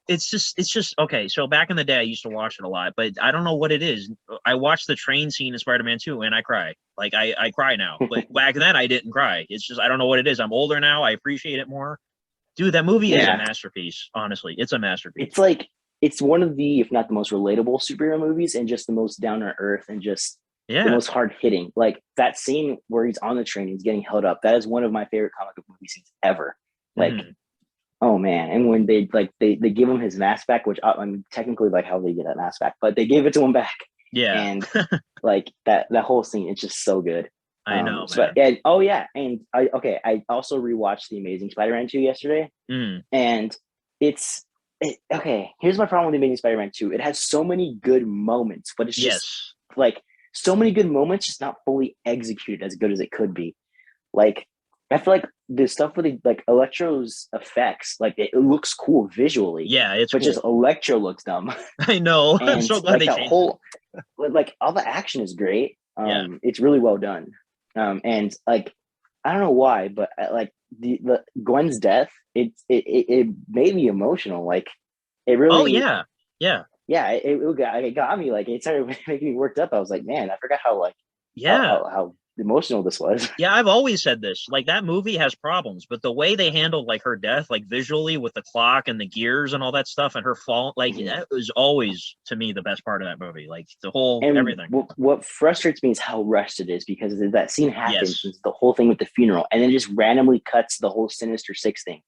it's just okay. So back in the day, I used to watch it a lot, but I don't know what it is. I watched the train scene in Spider-Man 2 and I cry. Like I cry now, but back then I didn't cry. It's just I don't know what it is. I'm older now. I appreciate it more. Dude, that movie is a masterpiece. Honestly, it's a masterpiece. It's like it's one of the, if not the most relatable superhero movies, and just the most down to earth and just the most hard hitting. Like that scene where he's on the train, he's getting held up. That is one of my favorite comic book movie scenes ever. Like, oh man! And when they give him his mask back, which I mean technically like how they get that mask back, but they gave it to him back. Yeah, and like that whole scene, it's just so good. I know, man. And I also rewatched the Amazing Spider-Man 2 yesterday, and okay. Here's my problem with the Amazing Spider-Man 2. It has so many good moments, but it's just like so many good moments, just not fully executed as good as it could be. Like I feel like the stuff with like Electro's effects, like it looks cool visually. Yeah, it's but cool. Just Electro looks dumb. I know. I'm so glad like they that changed whole, like all the action is great. It's really well done. And like I don't know why, but like the Gwen's death, it made me emotional. Like it really. Oh yeah. It got me. Like it started making me worked up. I was like, man, I forgot how how emotional this was. Yeah, I've always said this. Like that movie has problems, but the way they handled like her death, like visually with the clock and the gears and all that stuff, and her fall, like that was always to me the best part of that movie. Like the whole everything. What frustrates me is how rushed it is, because that scene happens, the whole thing with the funeral, and then just randomly cuts the whole Sinister Six thing.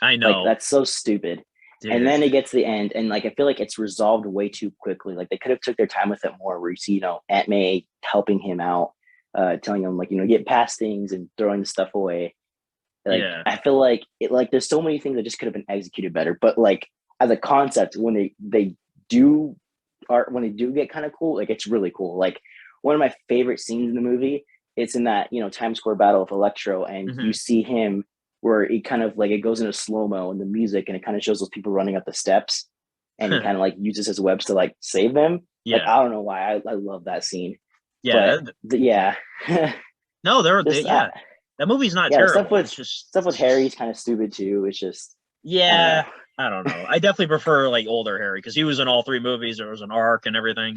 I know. Like that's so stupid. Dude. And then it gets to the end, and like I feel like it's resolved way too quickly. Like they could have took their time with it more, where you see, Aunt May helping him out, telling him like, get past things and throwing the stuff away. Like I feel like there's so many things that just could have been executed better. But like as a concept, when they do get kind of cool, like it's really cool. Like one of my favorite scenes in the movie, it's in that Times Square battle with Electro, and you see him where it kind of like it goes into slow-mo and the music, and it kind of shows those people running up the steps, and he kind of like uses his webs to like save them. Like I don't know why I love that scene. Yeah, but, yeah. No, that movie's not terrible. Stuff with Harry's kind of stupid too. It's just I don't know. I definitely prefer like older Harry, because he was in all 3 movies. There was an arc and everything,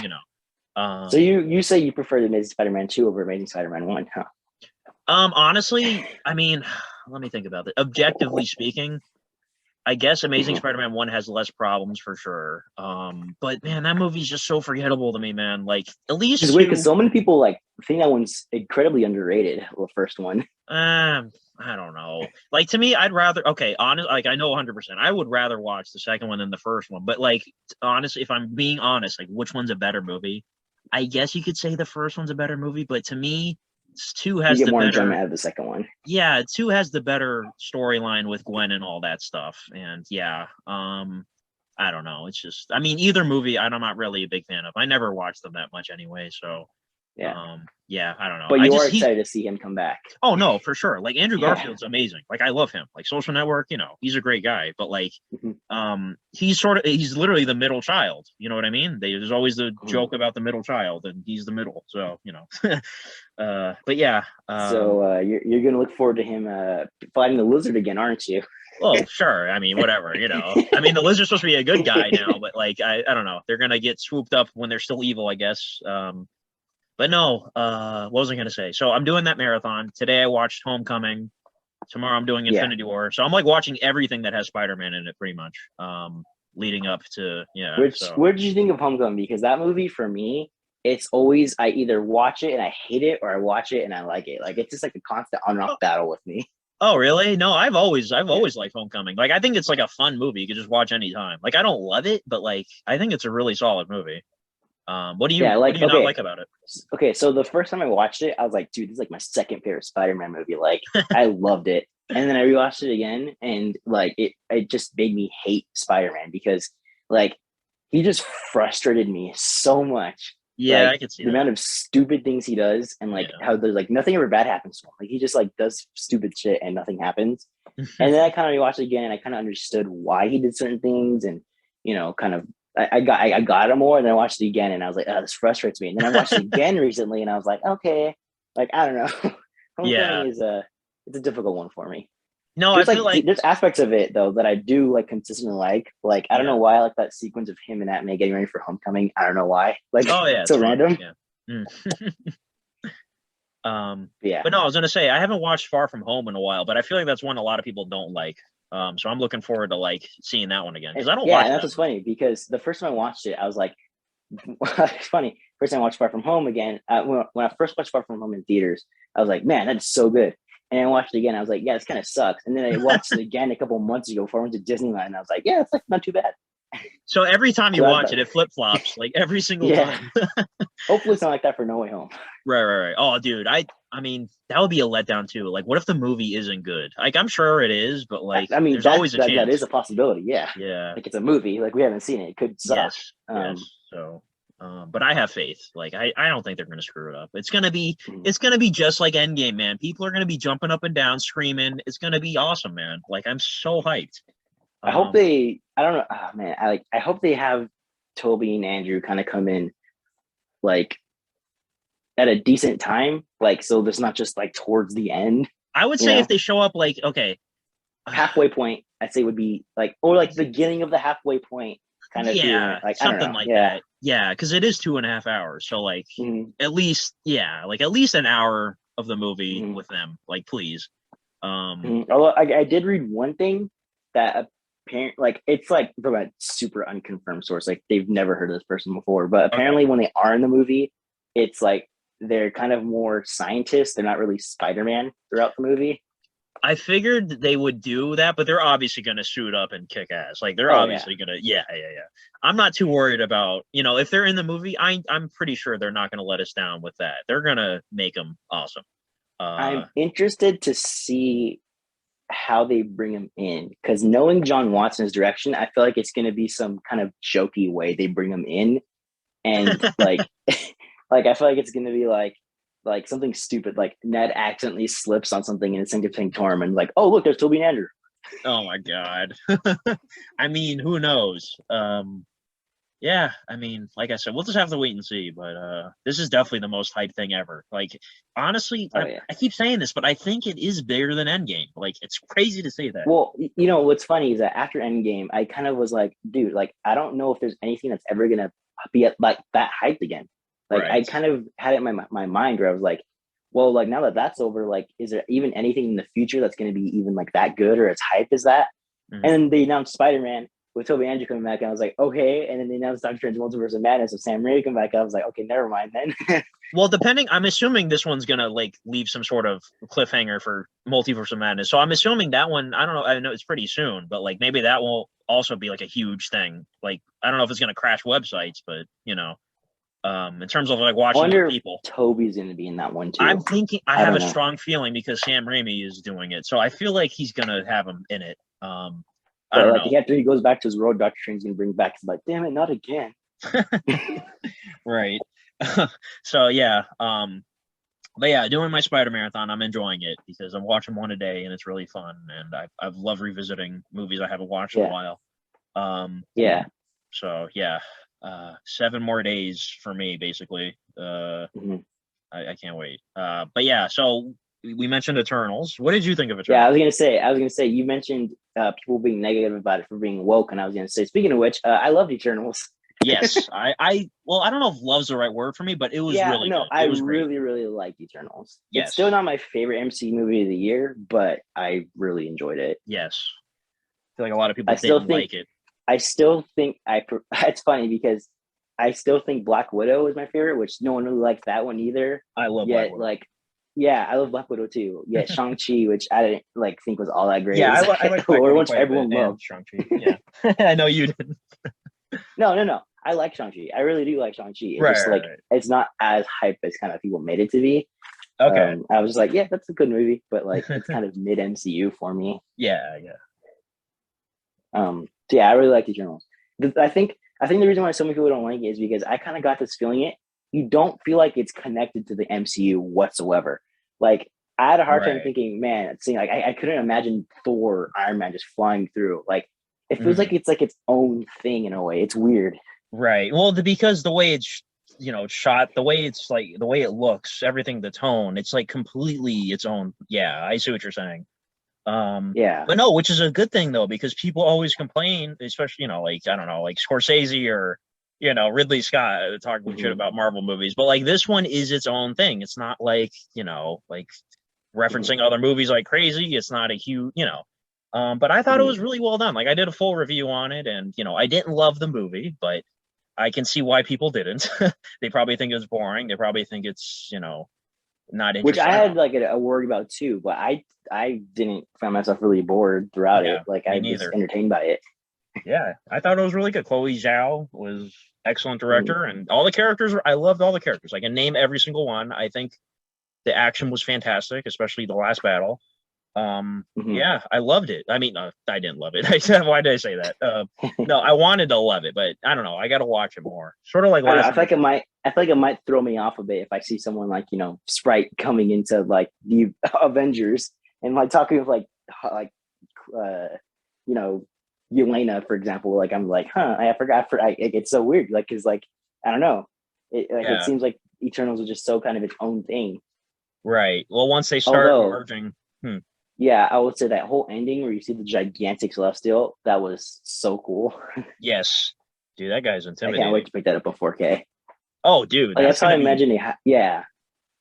So you say you prefer the Amazing Spider-Man 2 over Amazing Spider-Man 1, huh? Honestly, I mean, let me think about it. Objectively speaking, I guess Amazing Mhm. Spider-Man 1 has less problems for sure. But man, that movie's just so forgettable to me, man. Like at Which is least weird because two. so many people like think that one's incredibly underrated. The first one. I don't know. Like to me, I'd rather okay, honest like I know 100%. I would rather watch the second one than the first one. But like honestly, if I'm being honest, like which one's a better movie? I guess you could say the first one's a better movie, but to me, two You has get the more better enjoyment out of the second one. yeah, two has the better storyline with Gwen and all that stuff. And yeah, I don't know. It's just I mean, either movie I'm not really a big fan of. I never watched them that much anyway, so Yeah, yeah, I don't know. but I you are just he excited to see him come back. oh no, for sure. Like Andrew Yeah. Garfield's amazing. Like I love him. Like Social Network, he's a great guy, but like Mhm. he's literally the middle child. You know what I mean? There's always the Mhm. joke about the middle child, and he's the middle. So, but yeah, So you're gonna look forward to him fighting the lizard again, aren't you? well, sure. I mean, whatever, I mean, the lizard's supposed to be a good guy now, but like, I don't know. They're gonna get swooped up when they're still evil, I guess. But no, what was I gonna say? So I'm doing that marathon today. I watched Homecoming. Tomorrow I'm doing Yeah. Infinity War. So I'm like watching everything that has Spider-Man in it, pretty much. Leading up to So What did you think of Homecoming? Because that movie for me, it's always I either watch it and I hate it, or I watch it and I like it. Like it's just like a constant on and off oh, battle with me. oh really? No, I've Yeah. always liked Homecoming. Like I think it's like a fun movie. You could just watch anytime. Like I don't love it, but like I think it's a really solid movie. Yeah, What do like you not like about it? okay. So the first time I watched it, I was like, dude, this is like my second favorite Spider-Man movie. Like I loved it, and then I rewatched it again, and like it just made me hate Spider-Man because like he just frustrated me so much. Yeah, Like I could see the amount that. of stupid things he does, and like Yeah. how there's like nothing ever bad happens to him. Like he just like does stupid shit and nothing happens. And then I kind of rewatched it again, and I kind of understood why he did certain things, and kind of I got it more, and then I watched it again, and I was like, oh, this frustrates me. And then I watched it again recently, and I was like, okay, like I don't know, Yeah. Homecoming is it's a difficult one for me. No, I There's feel like like there's aspects of it though that I do like consistently like. Like I don't know yeah. why I like that sequence of him and Aunt May getting ready for Homecoming. I don't know why. Like Oh yeah, it's so fun. random. Yeah. Mm. But yeah, But no, I was gonna say I haven't watched Far From Home in a while, but I feel like that's one a lot of people don't like. So I'm looking forward to like seeing that one again because I don't yeah, watch and that's that what's movie. funny because the first time I watched it, I was like, it's funny. First time I watched Far From Home again. When I first watched Far From Home in theaters, I was like, man, that's so good. And I watched it again. I was like, yeah, this kind of sucks. And then I watched it again a couple months ago before I went to Disneyland. And I was like, yeah, it's like not too bad. So every time you So watch it, it flip flops like every single yeah, time. hopefully it's not like that for No Way Home. Right. Oh, dude, I mean that would be a letdown too. Like, what if the movie isn't good? Like, I'm sure it is, but like, I mean, there's always a that is chance. a possibility. Yeah, Yeah. like it's a movie. Like we haven't seen it. It could suck. Yes. Um, Yes. So, but I have faith. Like, I don't think they're gonna screw it up. mhm. It's gonna be just like Endgame, man. People are gonna be jumping up and down, screaming. It's gonna be awesome, man. Like, I'm so hyped. I hope Um, they. I don't know. Oh, man, I hope they have Toby and Andrew kind of come in like at a decent time. Like so, there's not just like towards the end. I would You say if know, they show up, like, okay, halfway point. I'd say would be like or like the beginning of the halfway point kind of feeling. yeah, Like I don't something know. like Yeah. that. Yeah, because it is 2.5 hours. So like Mhm, at least, yeah, like at least an hour of the movie mhm, with them. Like, please. Um, mhm. Although I did read one thing that apparent like it's like from a super unconfirmed source. Like they've never heard of this person before, but okay. apparently when they are in the movie, it's like they're kind of more scientists. They're not really Spider-Man throughout the movie. I figured they would do that, but they're obviously going to suit up and kick ass. Like they're Oh yeah. obviously going to, yeah. I'm not too worried about, if they're in the movie, I'm pretty sure they're not going to let us down with that. They're going to make them awesome. I'm interested to see how they bring him in because knowing John Watson's direction, I feel like it's going to be some kind of jokey way they bring him in, and like, like I feel like it's going to be like something stupid, like Ned accidentally slips on something and it's Sanctum Torment, like, oh look, there's Toby and Andrew. Oh my God. I mean, who knows? Yeah, I mean, like I said, we'll just have to wait and see. But this is definitely the most hyped thing ever. Like, honestly, Oh yeah. I keep saying this, but I think it is bigger than Endgame. Like, it's crazy to say that. Well, what's funny is that after Endgame, I kind of was like, dude, like I don't know if there's anything that's ever gonna be at like that hyped again. Like I Right. kind of had it in my mind where I was like, well, like now that that's over, like is there even anything in the future that's gonna be even like that good or as hype as that? Mhm. And then they announced Spider-Man with Tobey Andrew coming back, and I was like, okay. And then they announced Doctor Strange Multiverse of Madness with Sam Raimi coming back. I was like, okay, never mind then. Well, I'm assuming this one's gonna like leave some sort of cliffhanger for Multiverse of Madness. So I'm assuming that one, I don't know, I know it's pretty soon, but like maybe that will also be like a huge thing. Like I don't know if it's gonna crash websites, but in terms of like I watching with wonder if people. Toby's going to be in that one too. I'm thinking I I have don't a know. strong feeling because Sam Raimi is doing it. So I feel like he's gonna have him in it. I But don't like know. after he goes back to his road, Doctor Strange's going to bring back. He's like, damn it, not again. Right. So yeah. But yeah, doing my Spider Marathon, I'm enjoying it because I'm watching one a day and it's really fun. And I've loved revisiting movies I haven't watched in a Yeah, while. Um, yeah. so yeah, 7 more days for me basically. Mhm. I can't wait. But yeah, so we mentioned Eternals. What did you think of Yeah, Eternals? I was gonna say, you mentioned people being negative about it for being woke, and I was gonna say, speaking of which, I love Eternals. Yes, well, I don't know if love's the right word for me, but it was Yeah, really no, good. I It was great. really, really like Eternals. It's still Yes, not my favorite MC movie of the year, but I really enjoyed it. yes. I feel like a lot of people I still didn't think, like it. I still think it's funny because I still think Black Widow is my favorite, which no one really likes that one either. I love Black Yet, Widow. like, yeah, I love Black Widow too. Yet Shang-Chi, which I didn't like think was all that great, Yeah, was I like like Black or Widow which quite a bit everyone and loved. Shang-Chi. Yeah. I know you did. No, no, no. I like Shang-Chi. I really do like Shang-Chi. It's Right, just right, like right. it's not as hype as kind of people made it to be. Okay. I was just like, yeah, that's a good movie, but like it's kind of mid MCU for me. Yeah, yeah. So yeah, I really like Eternals. I think the reason why so many people don't like it is because I kind of got this feeling you don't feel like it's connected to the MCU whatsoever. Like I had a hard time Right. thinking, man, seeing like I couldn't imagine Thor, Iron Man just flying through. Like it feels Mhm. like its own thing in a way. It's weird. Right. Well, because the way it's shot, the way it's like the way it looks, everything, the tone, it's like completely its own. Yeah, I see what you're saying. Yeah. But no, which is a good thing though, because people always complain, especially, like I don't know, like Scorsese or Ridley Scott talking shit Mm-hmm. about Marvel movies. But like this one is its own thing. It's not like, like Mm-hmm. referencing other movies like crazy. It's not a huge. But I thought it Mm-hmm. was really well done. Like I did a full review on it, and I didn't love the movie, but I can see why people didn't. They probably think it's boring. They probably think it's not Which interesting. I I don't know. had like a worry about too, but I didn't find myself really bored throughout it. Yeah, Like me I was neither. entertained by it. Yeah, I thought it was really good. Chloe Zhao was excellent Mm-hmm. director, and all the characters. I loved all the characters. I can name every single one. I think the action was fantastic, especially the last battle. Mm-hmm. Yeah, I loved it. I mean, I didn't love it. I said, why did I say that? No, I wanted to love it, but I don't know. I got to watch it more. Sort of like I don't know. last night. I feel like it might throw me off a bit if I see someone like Sprite coming into like the Avengers and like talking with like uh you know Yelena, for example. Like I'm like, huh? I forgot. It's so weird. Like because like I don't know. It Yeah, seems like Eternals was just so kind of its own thing. right. Well, once they start Although merging, hmm, yeah, I would say that whole ending where you see the gigantic celestial, that was so cool. yes, dude, that guy's I can't wait intimidating. to pick that up on 4K. Oh, dude, Like that's that's how I gonna be imagine it. Yeah,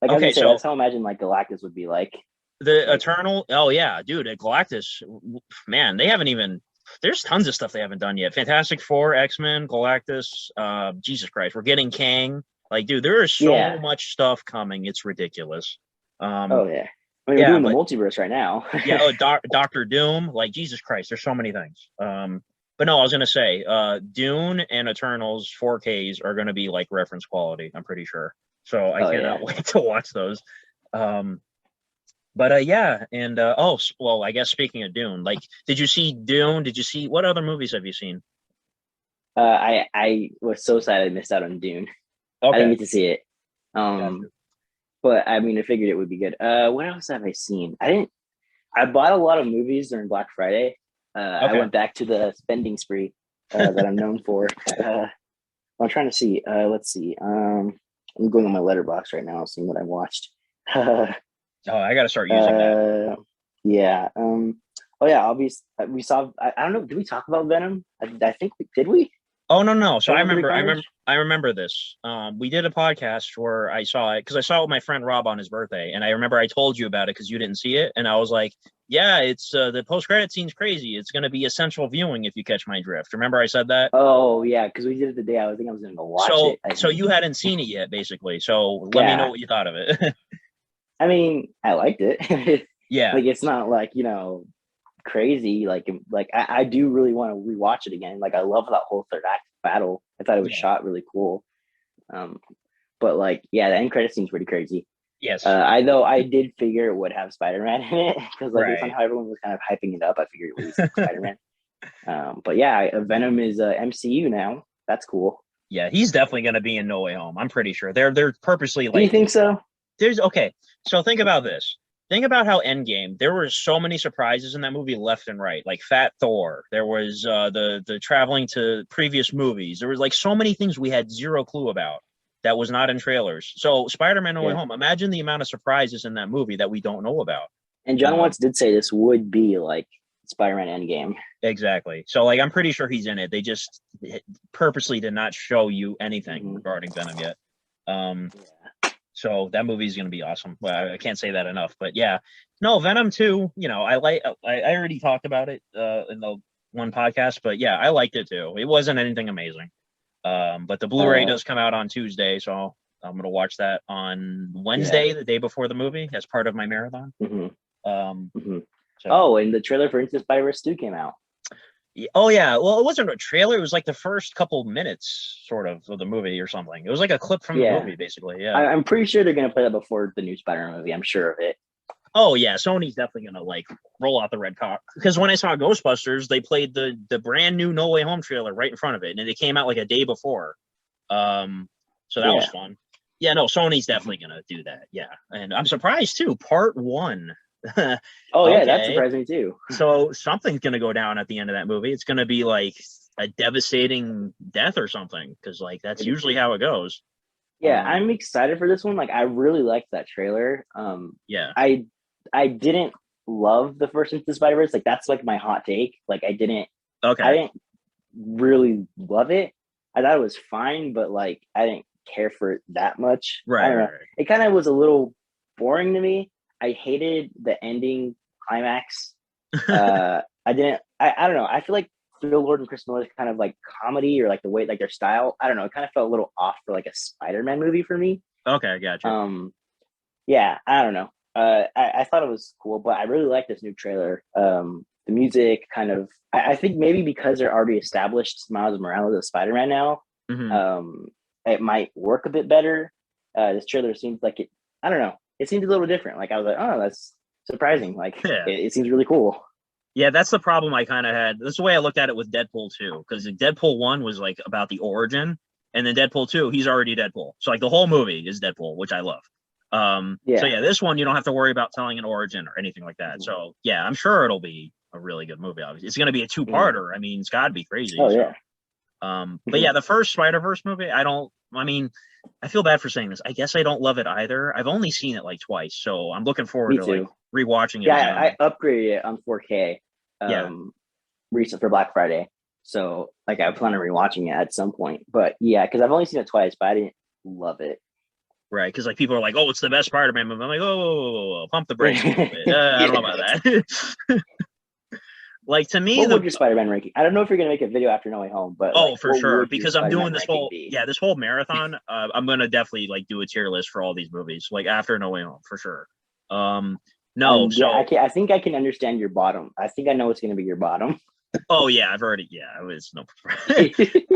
like I was gonna okay. say, So that's how I imagine like Galactus would be like. the Like, Eternal. Oh yeah, dude, at Galactus, man, they haven't even. There's tons of stuff they haven't done yet. Fantastic Four, X-Men, Galactus. Jesus Christ, we're getting Kang. Like, dude, there is so yeah, much stuff coming. It's ridiculous. Um, oh yeah. I mean, we're yeah, doing the but multiverse right now. yeah, oh, Doctor Doom. Like, Jesus Christ, there's so many things. But no, I was gonna say, Dune and Eternals 4Ks are gonna be like reference quality. I'm pretty sure. So I Oh cannot yeah. wait to watch those. Um, but yeah, and well, I guess speaking of Dune, like, did you see Dune? Did you see what other movies have you seen? I was so sad I missed out on Dune. I didn't Okay, get to see it. gotcha. But I mean, I figured it would be good. What else have I seen? I didn't. I bought a lot of movies during Black Friday. I Okay, went back to the spending spree that I'm known for. I'm trying to see. Let's see. I'm going on my letterbox right now, seeing what I watched. oh, I got to start using that. uh, yeah. Oh yeah. We saw. I don't know. Did we talk about Venom? I think we did. We. Oh no. So Don't remember the I remember this. We did a podcast where I saw it because I saw it with my friend Rob on his birthday, and I remember I told you about it because you didn't see it, and I was like, "Yeah, it's the post credit scene's crazy. It's going to be essential viewing if you catch my drift." Remember I said that? Oh yeah, because we did it the day I was gonna go watch So it. I so think. you hadn't seen it yet, basically. So let me know Yeah, what you thought of it. I mean, I liked it. Yeah. Like it's not like crazy. I do really want to rewatch it again. Like I love that whole third act battle. I thought it was Yeah. shot really cool. Um, but like yeah, the end credit scene's pretty crazy. Yes. I did figure it would have Spider-Man in it because like based on Right. how everyone was kind of hyping it up, I figured it would be Spider-Man. But yeah, Venom is MCU now. That's cool. Yeah, he's definitely going to be in No Way Home. I'm pretty sure. They're purposely Do you like think so? there's okay. So think about this. Think about how Endgame. There were so many surprises in that movie, left and right. Like Fat Thor. There was the traveling to previous movies. There was like so many things we had zero clue about that was not in trailers. So Spider-Man: No Way Yeah. Home. Imagine the amount of surprises in that movie that we don't know about. And John Um, Watts did say this would be like Spider-Man Endgame. exactly. So like I'm pretty sure he's in it. They just purposely did not show you anything Mhm. regarding Venom yet. Um, Yeah. So that movie is going to be awesome. Well, I can't say that enough, but yeah, no, Venom 2, I already talked about it in the one podcast, but yeah, I liked it too. It wasn't anything amazing. But the Blu-ray Uh, does come out on Tuesday, so I'm going to watch that on yeah. Wednesday, the day before the movie, as part of my marathon. hmm Um, hmm so Oh, and the trailer for Into Spider-Verse 2 came out. oh yeah, well, it wasn't a trailer, it was like the first couple minutes sort of the movie or something. It was like a clip from the Yeah. movie basically. Yeah. I'm pretty sure they're gonna play that before the new Spider-Man movie. I'm sure of it. Oh yeah, Sony's definitely gonna like roll out the red carpet because when I saw Ghostbusters, they played the brand new No Way Home trailer right in front of it, and it came out like a day before. So that was Yeah. fun. Yeah, no, Sony's definitely gonna do that. Yeah, and I'm surprised too. Part one. Oh yeah, that Okay, surprised me too. so something's gonna go down at the end of that movie. It's gonna be like a devastating death or something because like that's usually how it goes. Yeah, I'm excited for this one. Like I really liked that trailer. Yeah. I didn't love the first Into the Spider-Verse. Like that's like my hot take. Like I Okay. didn't really love it. I thought it was fine, but like I didn't care for it that much. I Right. don't know. Right. It kind of was a little boring to me. I hated the ending climax. I don't know. I feel like Phil Lord and Chris Miller is kind of like comedy or like the way like their style. I don't know. It kind of felt a little off for like a Spider-Man movie for me. Okay. I got you. Yeah, I don't know. I thought it was cool, but I really like this new trailer. The music kind of, I think maybe because they're already established Miles Morales as Spider-Man now, Mhm. it might work a bit better. This trailer seems like it, I don't know, it seems a little different. Like I was like, oh, that's surprising. Like Yeah. it seems really cool. Yeah, that's the problem I kind of had. That's the way I looked at it with Deadpool 2, because Deadpool 1 was like about the origin, and then Deadpool 2, he's already Deadpool. So like the whole movie is Deadpool, which I love. So Yeah. yeah, this one you don't have to worry about telling an origin or anything like that. So yeah, I'm sure it'll be a really good movie. Obviously, it's going to be a two-parter. I mean, it's got to be crazy. Oh, So, yeah. but yeah, the first Spider-Verse movie, I mean, I feel bad for saying this. I guess I don't love it either. I've only seen it like twice, so I'm looking forward Me to like too. rewatching it Yeah, again. I upgraded it on 4K Yeah. recent for Black Friday. So like I plan on rewatching it at some point. But yeah, because I've only seen it twice, but I didn't love it. Right, because like people are like, "Oh, it's the best Spider-Man movie." I'm like, "Oh, whoa, pump the brakes a little bit." I don't know about that. Like to me, What would your Spider-Man ranking? I don't know if you're gonna make a video after No Way Home, but oh like, for what sure, would your because I'm Spider-Man doing this ranking whole be? this whole marathon. I'm gonna definitely like do a tier list for all these movies, like after No Way Home for sure. No, Yeah, so I think I can understand your bottom. I think I know what's gonna be your bottom. oh yeah, I've already it was no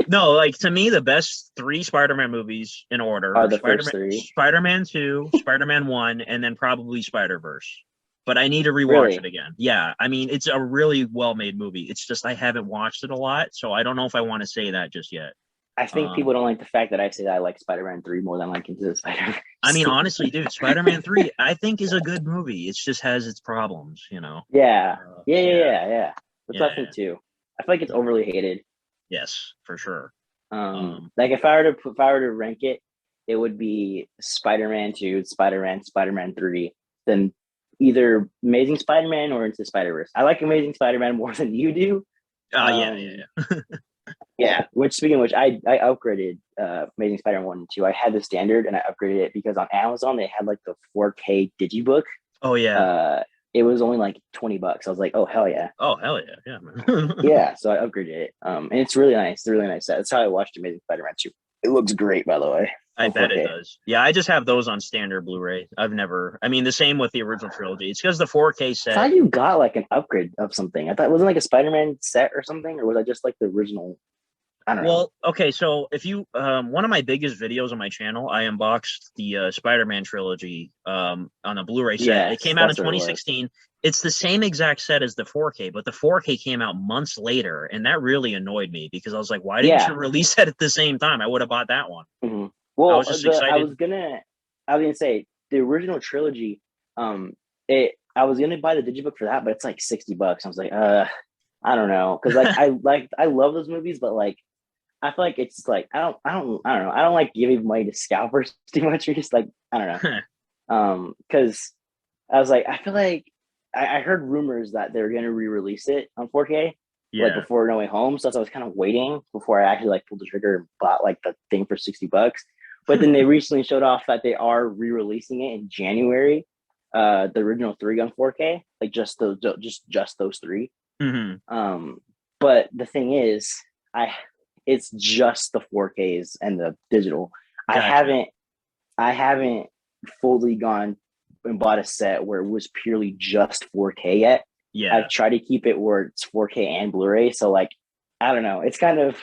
no, like to me the best three Spider-Man movies in order Are are the first three Spider-Man 2, Spider-Man 1, and then probably Spider-Verse. But I need to rewatch it really? again. Yeah, I mean it's a really well-made movie. It's just I haven't watched it a lot, so I don't know if I want to say that just yet. I think people don't like the fact that I say that I like Spider-Man 3 more than like Into the Spider-Man. I mean, honestly, dude, Spider-Man 3, I think is a good movie. It just has its problems, you know? Yeah. Yeah, That's what I yeah, think too. I feel like it's overly hated. yes, for sure. Like if I were to rank it, it would be Spider-Man 2, Spider-Man 3, then either Amazing Spider-Man or Into Spider-Verse. I like Amazing Spider-Man more than you do. Yeah. Um, Yeah. Which speaking of which, I upgraded Amazing Spider-Man 1 and 2. I had the standard and I upgraded it because on Amazon they had like the 4K digibook. Oh yeah. Uh, it was only like $20. I was like, oh hell yeah. Oh hell yeah, yeah, man. Yeah, so I upgraded it. And it's really nice. It's a really nice set. That's how I watched Amazing Spider-Man 2. It looks great, by the way. I On bet it 4K. does. Yeah, I just have those on standard Blu-ray. I've never. I mean, the same with the original trilogy. It's because the 4K I set. thought you got like an upgrade of something. I thought it wasn't like a Spider-Man set or something, or was I just like the original? I don't know. Well, okay, so if you one of my biggest videos on my channel, I unboxed the Spider-Man trilogy on a Blu-ray set. It Yes, came out in that's what it was. 2016. It's the same exact set as the 4K, but the 4K came out months later, and that really annoyed me because I was like, why didn't you Yeah. release that at the same time? I would have bought that one. Mhm. I Well, was just the excited. I was gonna say the original trilogy. It I was gonna buy the digibook for that, but it's like $60. I was like, I don't know, because I love those movies, but like I feel like it's like I don't know. I don't like giving money to scalpers too much. Or just like I don't know. Because I was like I feel like I heard rumors that they're gonna re-release it on 4K like Yeah. before No Way Home. So I was kind of waiting before I actually like pulled the trigger and bought like the thing for $60. But then they recently showed off that they are re-releasing it in January. The original three on 4K, like just those three. Hmm. Um, but the thing is, I it's just the 4Ks and the digital. I Gotcha. haven't I haven't fully gone and bought a set where it was purely just 4K yet. Yeah. I've tried to keep it where it's 4K and Blu-ray. So like I don't know. It's kind of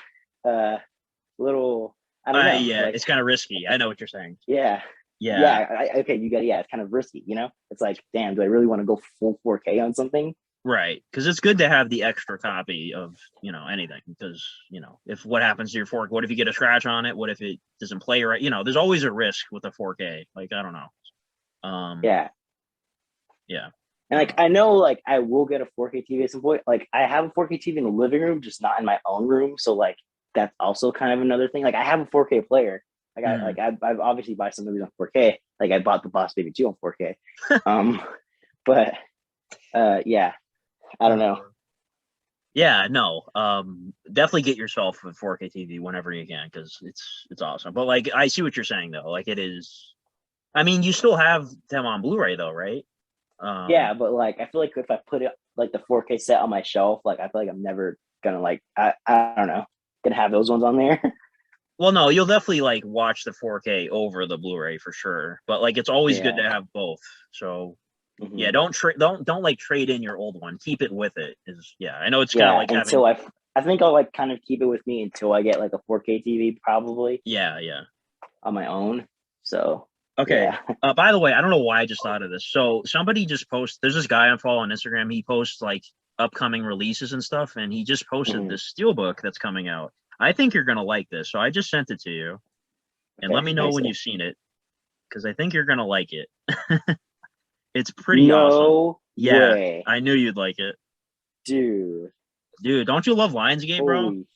little I don't know. Yeah, Like it's kind of risky. I know what you're saying. yeah. Yeah. Yeah, okay, you got it's kind of risky, you know? It's like, damn, do I really want to go full 4K on something? Right, because it's good to have the extra copy of anything. Because if what happens to your fork, what if you get a scratch on it? What if it doesn't play right? There's always a risk with a 4K. Like I don't know. Yeah. Yeah. And like I know like I will get a 4K TV at some point. Like I have a 4K TV in the living room, just not in my own room. So like that's also kind of another thing. Like I have a 4K player. Like Mhm. I've obviously bought some movies on 4K. Like I bought the Boss Baby 2 on 4K. Um, but yeah, I don't know. Yeah, no. Definitely get yourself a 4K TV whenever you can because it's awesome. But like I see what you're saying though. Like it is. I mean, you still have them on Blu-ray though, right? Yeah, but like I feel like if I put it like the 4K set on my shelf, like I feel like I'm never gonna like I don't know gonna have those ones on there. Well, no, you'll definitely like watch the 4K over the Blu-ray for sure. But like it's always good Yeah. to have both. So yeah, Hmm. don't like trade in your old one. Keep it with it. Is yeah. I know it's kind of Yeah. like Until having I think I'll like kind of keep it with me until I get like a 4K TV probably yeah, yeah. on my own. So Okay. yeah. By the way, I don't know why I just thought of this. So somebody just posted. There's this guy I follow on Instagram. He posts like upcoming releases and stuff, and he just posted Mhm. this steelbook that's coming out. I think you're gonna like this, so I just sent it to you, and let Okay. me know when Nicely. you've seen it because I think you're gonna like it. It's pretty awesome. No Yeah, way, I knew you'd like it, dude. dude. Don't you love Lionsgate, bro? Holy.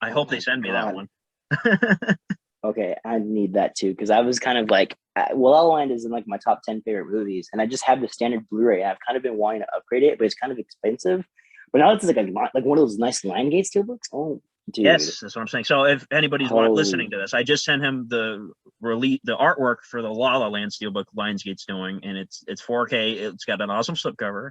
I Oh hope they my send me that god. one. Okay, I need that too because I was kind of like, well, La La Land is in like my top 10 favorite movies, and I just have the standard Blu-ray. I've kind of been wanting to upgrade it, but it's kind of expensive. But now it's like one of those nice Lionsgate steelbooks. Oh, dude, Yes, that's what I'm saying. So if anybody's listening holy. to this, I just sent him the artwork for the La La Land steelbook Lionsgate's doing, and it's 4K. It's got an awesome slipcover.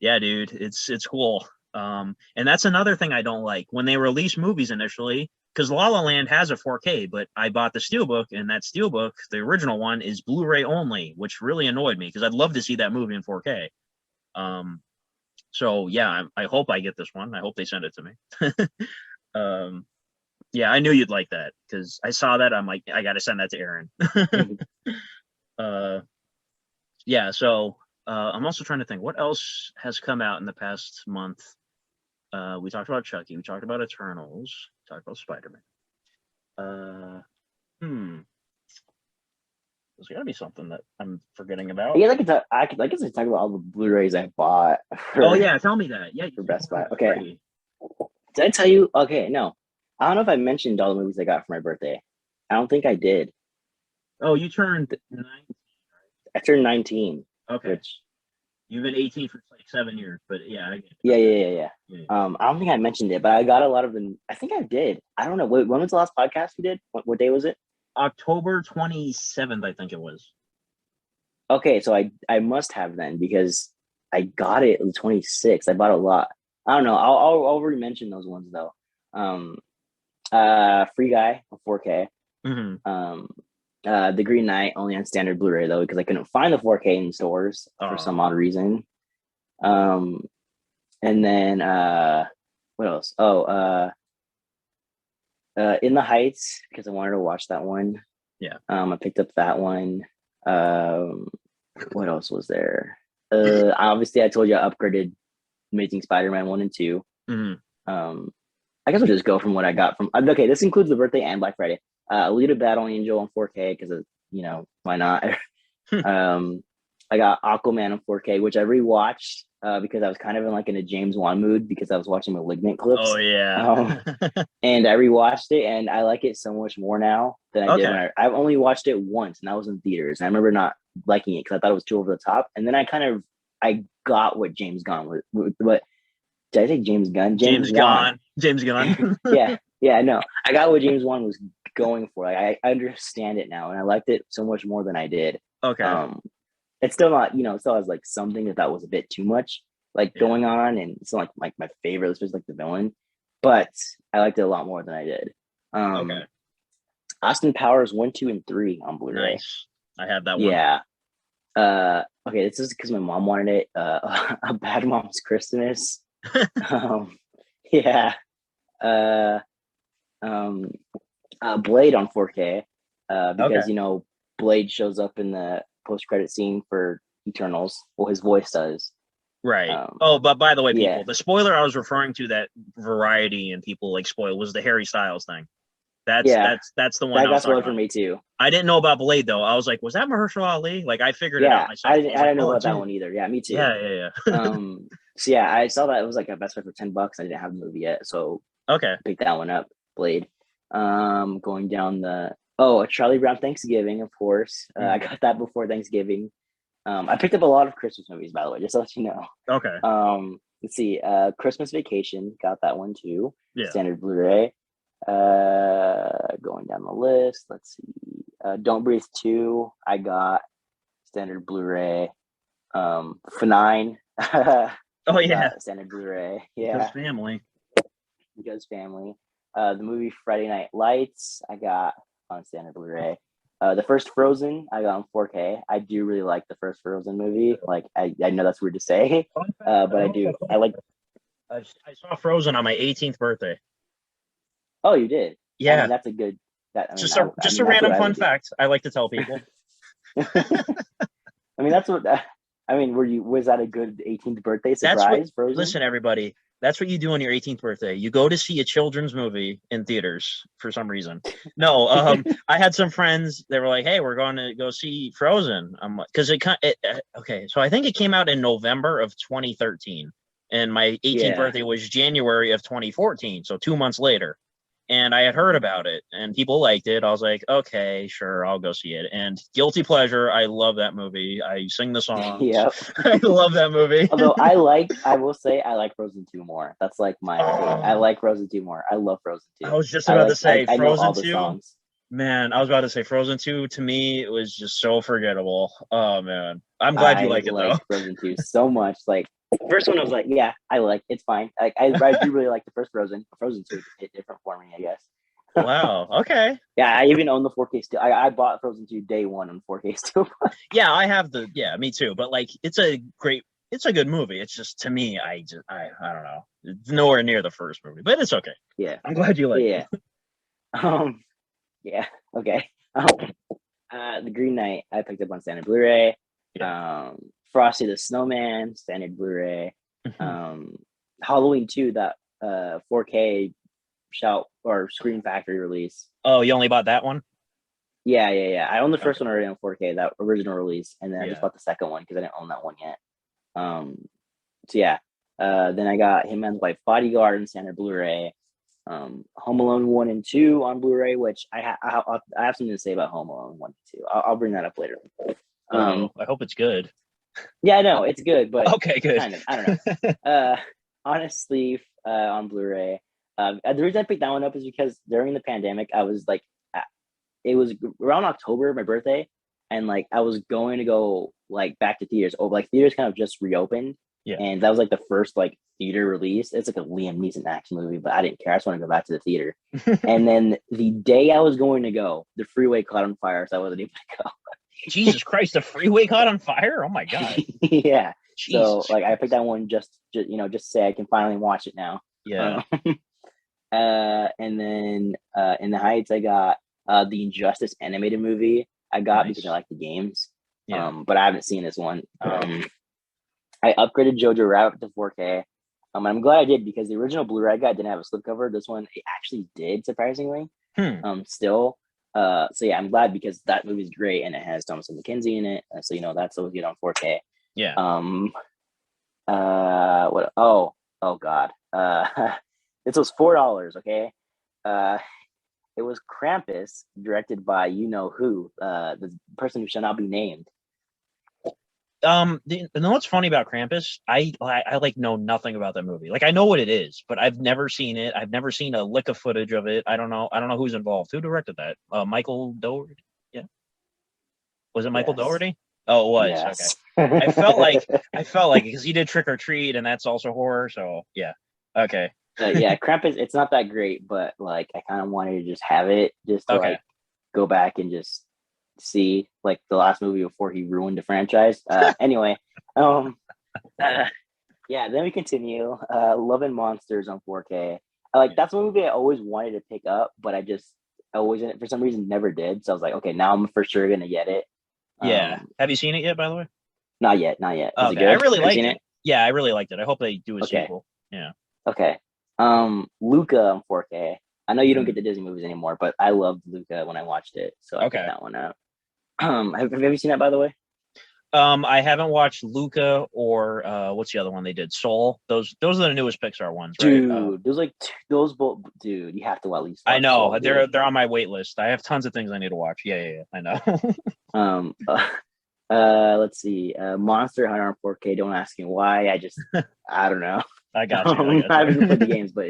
Yeah, dude, it's cool. And that's another thing I don't like when they release movies initially, because La La Land has a 4K, but I bought the steelbook, and that steelbook, the original one, is Blu-ray only, which really annoyed me because I'd love to see that movie in 4K. Um, so yeah, I hope I get this one. I hope they send it to me. um, yeah, I knew you'd like that because I saw that. I'm like, I got to send that to Aaron. Mhm. uh, yeah, so I'm also trying to think what else has come out in the past month. We talked about Chucky. We talked about Eternals. We talked about Spider-Man. Uh, hmm. There's got to be something that I'm forgetting about. Yeah, I guess I talk about all the Blu-rays I bought Oh for yeah, tell me that. Yeah, you for said Best more Buy. than Okay, three. did I tell you? Okay, no, I don't know if I mentioned all the movies I got for my birthday. I don't think I did. Oh, you turned 9. I turned 19, Okay. which You've been 18 for like 7 years, but yeah, I get it. Yeah. Yeah. I don't think I mentioned it, but I got a lot of them. I think I did. I don't know. When was the last podcast we did? What day was it? October 27th, I think it was. Okay, so I must have then because I got it the 26th. I bought a lot. I don't know. I'll re-mention those ones though. Um, Free Guy on 4K. Mm-hmm. The Green Knight only on standard Blu-ray though because I couldn't find the 4K in stores for some odd reason. And then what else? In the Heights because I wanted to watch that one. Yeah. I picked up that one. What else was there? Obviously I told you I upgraded Amazing Spider-Man 1 and 2. Mm-hmm. I guess we'll just go from what I got from. Okay, this includes the birthday and Black Friday. Alita Battle Angel on 4K because why not? I got Aquaman on 4K, which I rewatched because I was kind of in a James Wan mood because I was watching Malignant clips. Oh yeah. And I rewatched it, and I like it so much more now than I did when I've only watched it once, and that was in theaters. And I remember not liking it because I thought it was too over the top. And then I got what James Gunn was. What did I say? James Gunn. James Gunn. James Gunn. yeah. No, I got what James Wan was going for. I understand it now, and I liked it so much more than I did. Okay. It's still not, it still has something that was a bit too much going on, and it's not like my favorite, especially the villain, but I liked it a lot more than I did. Okay. Austin Powers 1, 2, and 3 on Blu-ray. Nice. I had that one. Yeah. Okay, this is because my mom wanted it. A Bad Mom's Christmas. Yeah. Blade on 4K. Because Blade shows up in the post-credit scene for Eternals. Well, his voice does. Right. But by the way, people, the spoiler I was referring to that Variety and people spoil was the Harry Styles thing. That's the one. That got spoiled for me too. I didn't know about Blade though. I was like, was that Mahershala Ali? I figured it out myself. I didn't know about that one either. Yeah, me too. Yeah. So yeah, I saw that it was a Best Buy for $10. I didn't have the movie yet, so okay, pick that one up. Blade. Going down Charlie Brown Thanksgiving, of course. I got that before Thanksgiving. I picked up a lot of Christmas movies, by the way, just to let you know. Okay. Let's see. Christmas Vacation, got that one too. Yeah. Standard Blu-ray. Going down the list. Let's see. Don't Breathe 2, I got standard Blu-ray. F9. Oh yeah. Standard Blu-ray. Yeah. Because family. The movie Friday Night Lights, I got on standard Blu-ray. The first Frozen, I got on 4K. I do really like the first Frozen movie. I know that's weird to say, but I do. I like. I saw Frozen on my 18th birthday. Oh, you did? Yeah, that's a good. Just a random fun fact I like to tell people. That's what. Was that a good 18th birthday surprise? Frozen? Listen, everybody. That's what you do on your 18th birthday. You go to see a children's movie in theaters for some reason. No, I had some friends. They were like, "Hey, we're going to go see Frozen." I'm like, because okay. So I think it came out in November of 2013, and my 18th birthday was January of 2014. So 2 months later. And I had heard about it, and people liked it. I was like, okay, sure, I'll go see it. And guilty pleasure, I love that movie. I sing the songs. Yep. I love that movie. Although I will say I like Frozen 2 more. That's I like Frozen 2 more. I love Frozen 2. I was just about to say I know all Frozen the 2. Songs. Man, I was about to say Frozen 2 to me it was just so forgettable. Oh man. I'm glad you like it though. Frozen 2 so much. First one I was like, yeah, I like it's fine. I do really like the first Frozen. Frozen 2 hit different for me, I guess. Wow. Okay. Yeah, I even own the 4K still. I bought Frozen 2 day one on 4K still. Yeah, I have me too. But it's a good movie. It's just to me, I don't know. It's nowhere near the first movie, but it's okay. Yeah. I'm glad you like it. Yeah. Okay. The Green Knight I picked up on standard Blu-ray. Yeah. Frosty the Snowman, standard Blu-ray. Halloween 2, that 4K shout or Screen Factory release. Oh, you only bought that one? Yeah. I own the first one already on 4K, that original release, and then I just bought the second one because I didn't own that one yet. So yeah. Then I got Him and His Wife Bodyguard and standard Blu-ray. Home Alone 1 and 2 on Blu-ray, which I have something to say about Home Alone 1 and 2. I'll bring that up later. I hope it's good. Yeah, I know it's good, but Okay, good. kind of. I don't know. Honestly, on Blu-ray, the reason I picked that one up is because during the pandemic, I was like, it was around October, my birthday, and like I was going to go like back to theaters. Oh, like theaters kind of just reopened, Yeah. and that was like the first like theater release. It's like a Liam Neeson action movie, but I didn't care. I just want to go back to the theater. And then the day I was going to go, the freeway caught on fire, so I wasn't able to go. Jesus Christ, the freeway caught on fire? Oh my God. Yeah. So Jesus like I picked Christ. that one just just to say I can finally watch it now. Yeah. And then in the Heights I got the Injustice animated movie. I got because I Nice. like the games. Yeah. But I haven't seen this one. I upgraded Jojo Rabbit to 4K. And I'm glad I did because the original Blu-ray I got didn't have a slipcover. This one it actually did, surprisingly. Still. So yeah, I'm glad because that movie's great and it has Thomason McKenzie in it. So that's always good on 4K. Yeah. What? Oh God. This was $4. Okay. It was Krampus, directed by you know who, the person who shall not be named. You know what's funny about Krampus? I like know nothing about that movie. Like I know what it is, but I've never seen it. I've never seen a lick of footage of it. I don't know who's involved. Who directed that? Michael Dougherty? Yeah. Was it Michael Yes. Dougherty? Oh, it was. Yes. Okay. I felt like because he did Trick or Treat and that's also horror. So yeah. Okay. Yeah, Krampus. It's not that great, but like I kind of wanted to just have it just to Okay. like go back and just see like the last movie before he ruined the franchise. Anyway, yeah. Then we continue. Love and Monsters on 4K. That's one movie I always wanted to pick up, but I just always for some reason never did. So I was like, okay, now I'm for sure gonna get it. Yeah. Have you seen it yet, by the way? Not yet. Is it Okay. I good? really Have you liked seen it. Yeah, I really liked it. I hope they do a Okay. sequel. Yeah. Okay. Luca on 4K. I know you don't get the Disney movies anymore, but I loved Luca when I watched it, so I picked that one up. Have you seen that, by the way? I haven't watched Luca or what's the other one they did? Soul. Those are the newest Pixar ones, right? Dude, those both. Dude, you have to at least. I Watch know Soul, they're on my wait list. I have tons of things I need to watch. Yeah. I know. Let's see. Monster Hunter on 4K. Don't ask me why. I don't know. I got you. I haven't played the games, but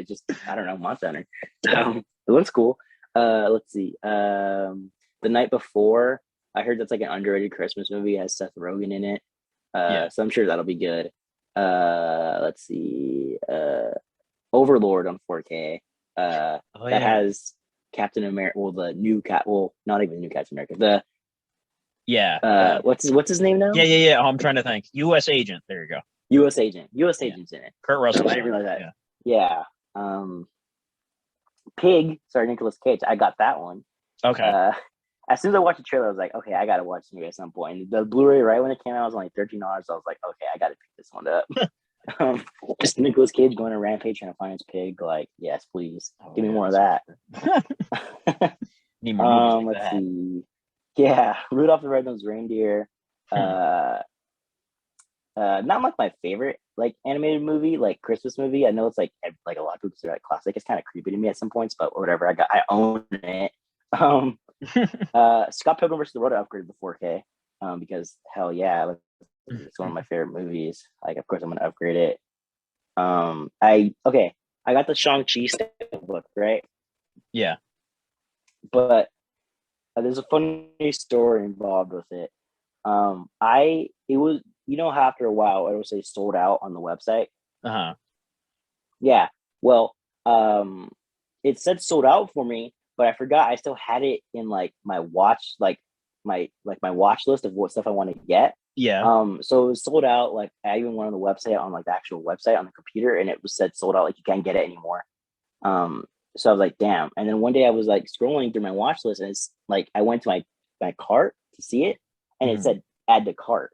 I don't know. Monster Hunter. It looks cool. Let's see. The Night Before. I heard that's like an underrated Christmas movie. It has Seth Rogen in it. Yeah. So I'm sure that'll be good. Let's see. Overlord on 4K. That has Captain America. Well, the new cat. Well, not even the new Captain America. What's his name now? Yeah. I'm trying to think. U.S. Agent. There you go. U.S. Agent's in it. Kurt Russell. I didn't realize that. Yeah. Pig, sorry, Nicolas Cage. I got that one. Okay. As soon as I watched the trailer, I was like, okay, I gotta watch this movie at some point. The Blu-ray, right when it came out, was only $13. So I was like, okay, I gotta pick this one up. Just Nicolas Cage going to rampage trying to find his pig. Like, yes, please, give me more of that. Need more movies like let's that. see. Yeah, Rudolph the Red-Nosed Reindeer. Not like my favorite like animated movie, like Christmas movie. I know it's like a lot of people consider it classic. It's kind of creepy to me at some points, but whatever. I own it. Scott Pilgrim versus the World, I upgraded to 4K because hell yeah, it's one of my favorite movies. Like, of course, I'm gonna upgrade it. I got the Shang-Chi book, right? Yeah, but there's a funny story involved with it. It was after a while it would say sold out on the website. Yeah. Well, it said sold out for me, but I forgot I still had it in like my watch, like my watch list of what stuff I want to get. Yeah. So it was sold out. Like I even went on the website, on like the actual website on the computer, and it was said sold out. Like you can't get it anymore. So I was like, damn. And then one day I was like scrolling through my watch list, and it's like I went to my cart to see it, and it said add to cart.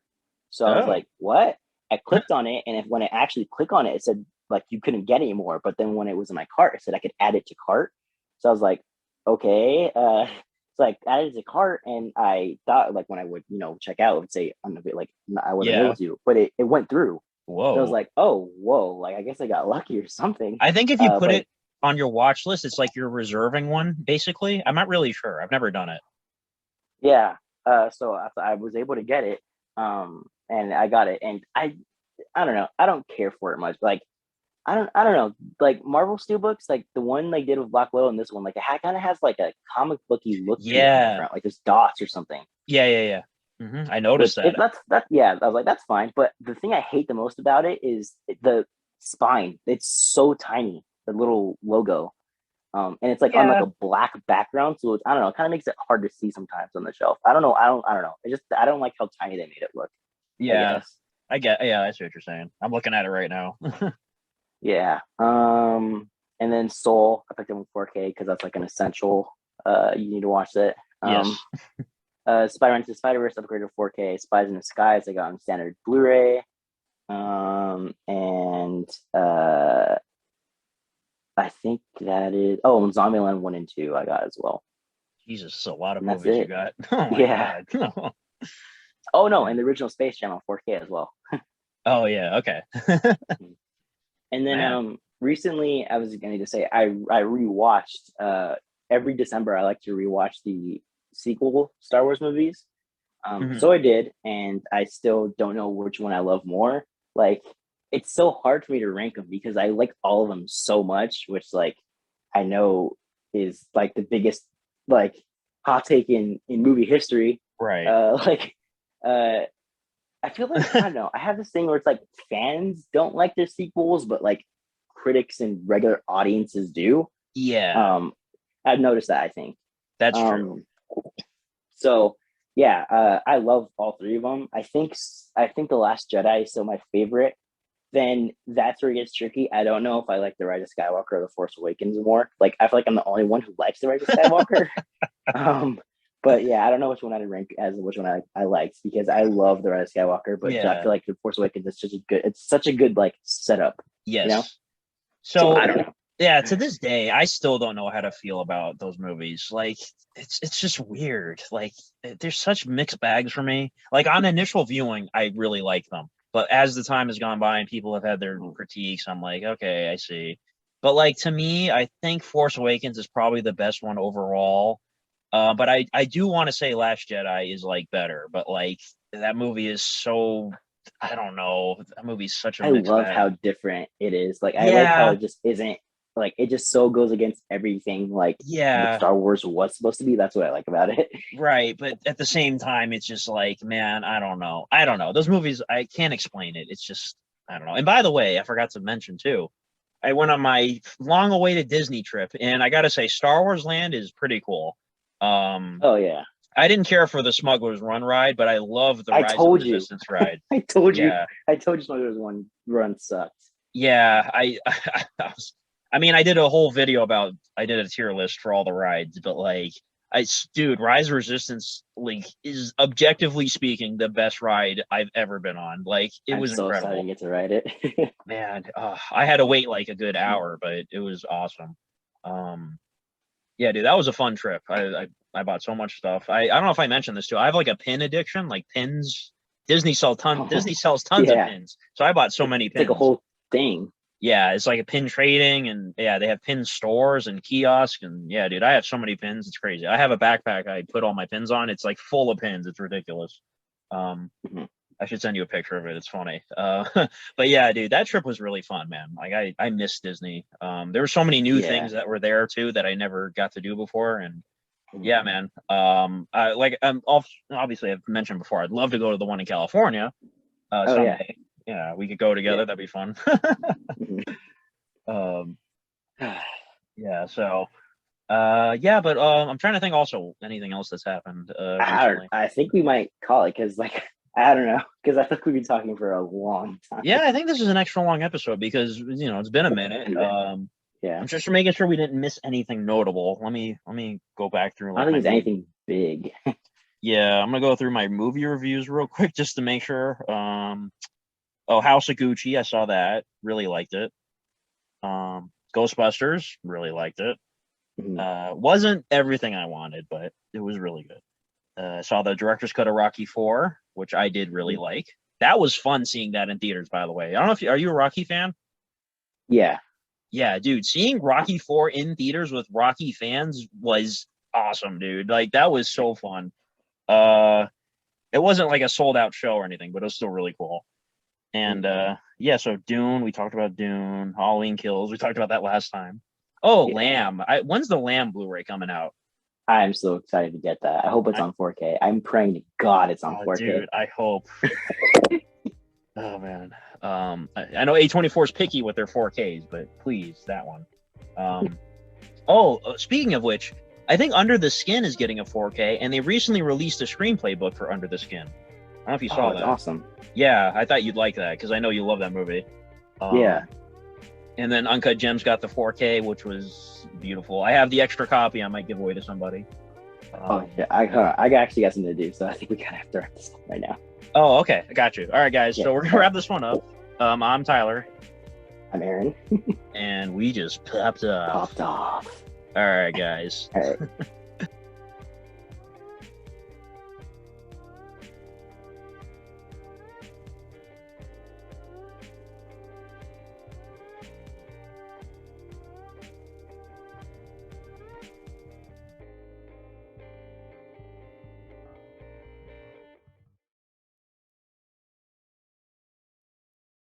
So I was like, what? I clicked on it, and when I actually click on it, it said like you couldn't get it anymore. But then when it was in my cart, it said I could add it to cart. So I was like, okay. So I added it to cart, and I thought like when I would check out, it would say like I wasn't able to, but it went through. Whoa. So I was like, oh, whoa, like I guess I got lucky or something. I think if you put it on your watch list, it's like you're reserving one, basically. I'm not really sure. I've never done it. Yeah. So I was able to get it. and I got it, and I don't know, I don't care for it much. Like I don't know, like Marvel Steelbooks, like the one they did with Black Widow and this one, like it kind of has like a comic booky look to it in the Yeah. front, like there's dots or something. Yeah. I noticed Which if that. that's yeah, I was like that's fine. But the thing I hate the most about it is the spine. It's so tiny, the little logo, and it's like on like Yeah. a black background, so it's, I don't know, it kind of makes it hard to see sometimes on the shelf. I don't know, I don't know. It just I don't like how tiny they made it look. I Yeah. guess. Yeah, I see what you're saying. I'm looking at it right now. Yeah. And then Soul, I picked up in 4K because that's like an essential. You need to watch it. Yes. Spider-Man to Spider-Verse upgraded to 4K. Spies in Disguise, I got on standard Blu-ray. And I think that is and Zombieland 1 and 2 I got as well. Jesus, it's a lot of And that's movies you it. got. Oh my Yeah. God. Oh no, and the original Space Jam on 4K as well. Oh yeah, okay. And then Man. recently I was going to say I rewatched every December I like to rewatch the sequel Star Wars movies. So I did, and I still don't know which one I love more. Like it's so hard for me to rank them because I like all of them so much, which like I know is like the biggest like hot take in movie history. Right. Like I feel like I don't know. I have this thing where it's like fans don't like their sequels, but like critics and regular audiences do. Yeah, I've noticed that. I think. that's true. So yeah, I love all three of them. I think the Last Jedi is still my favorite. Then that's where it gets tricky. I don't know if I like the Rise of Skywalker or the Force Awakens more. Like I feel like I'm the only one who likes the Rise of Skywalker. But yeah, I don't know which one I'd rank as which one I liked because I love the Rise of Skywalker, but I Yeah. feel like the Force Awakens is such a good like setup. Yes. You know? So I don't know. yeah, to this day, I still don't know how to feel about those movies. Like it's just weird. Like there's such mixed bags for me. Like on initial viewing, I really like them. But as the time has gone by and people have had their critiques, I'm like, okay, I see. But like to me, I think Force Awakens is probably the best one overall. But I do want to say Last Jedi is like better, but like that movie is so I don't know. That movie's such a I mixed love bag. how different it is. Like I like how Yeah, it just isn't like it just so goes against everything like what yeah, Star Wars was supposed to be. That's what I like about it. right. But at the same time, it's just like, man, I don't know. I don't know. Those movies, I can't explain it. It's just, I don't know. And by the way, I forgot to mention too, I went on my long-awaited Disney trip, and I gotta say, Star Wars Land is pretty cool. Oh yeah. I didn't care for the Smuggler's Run ride, but I love the I Rise of told you. Resistance ride. I told you. Yeah, I told you Smuggler's One run sucked. yeah. I mean, I did a whole video about. I did a tier list for all the rides, but like, dude, Rise of Resistance like is objectively speaking the best ride I've ever been on. Like, it I'm was so excited to incredible, get to ride it. man. I had to wait like a good hour, but it was awesome. Um, yeah, dude, that was a fun trip. I bought so much stuff. I don't know if I mentioned this too. I have like a pin addiction, like pins. Disney sells tons of Yeah. pins. So I bought so many It's like a pins. whole thing. Yeah, it's like a pin trading and yeah, they have pin stores and kiosks and yeah, dude, I have so many pins. It's crazy. I have a backpack I put all my pins on. It's like full of pins. It's ridiculous. Um, Mhm. I should send you a picture of it. It's funny. But yeah, dude, that trip was really fun, man. Like I miss Disney. There were so many new Yeah. things that were there too that I never got to do before. And Mhm. yeah, man. Obviously I've mentioned before, I'd love to go to the one in California Oh yeah. someday. Yeah, we could go together. Yeah. That'd be fun. Mhm. um, yeah, so yeah, but I'm trying to think also anything else that's happened recently. I think we might call it because like I don't know because I think we've been talking for a long time. Yeah, I think this is an extra long episode because it's been a minute. Yeah. I'm just making sure we didn't miss anything notable. Let me go back through I like don't my think there's movie. anything big. Yeah, I'm gonna go through my movie reviews real quick just to make sure. Oh, House of Gucci, I saw that, really liked it. Ghostbusters, really liked it. Mhm. Wasn't everything I wanted, but it was really good. I saw the director's cut of Rocky 4, which I did really Mhm. like. That was fun seeing that in theaters, by the way. I don't know if are you a Rocky fan? Yeah. Yeah, dude, seeing Rocky 4 in theaters with Rocky fans was awesome, dude. Like that was so fun. Uh It wasn't like a sold out show or anything, but it was still really cool. And yeah, so Dune, we talked about Dune. Halloween Kills, we talked about that last time. Oh, Yeah. Lamb. When's the Lamb Blu-ray coming out? I'm so excited to get that. I hope it's on 4K. I'm praying to God it's on 4K. Dude, I hope. Oh man. I know A24 is picky with their 4Ks, but please, that one. Speaking of which, I think Under the Skin is getting a 4K, and they recently released a screenplay book for Under the Skin. I don't know if you saw that. Awesome. Yeah, I thought you'd like that because I know you love that movie. Yeah. And then Uncut Gems got the 4K, which was beautiful. I have the extra copy. I might give away to somebody. Yeah. I actually got something to do, so I think we gotta have to wrap this up right now. Oh, okay. I got you. All right, guys. Yeah. So we're gonna wrap this one up. I'm Tyler. I'm Aaron. And we just popped off. Popped off. All right, guys. All right.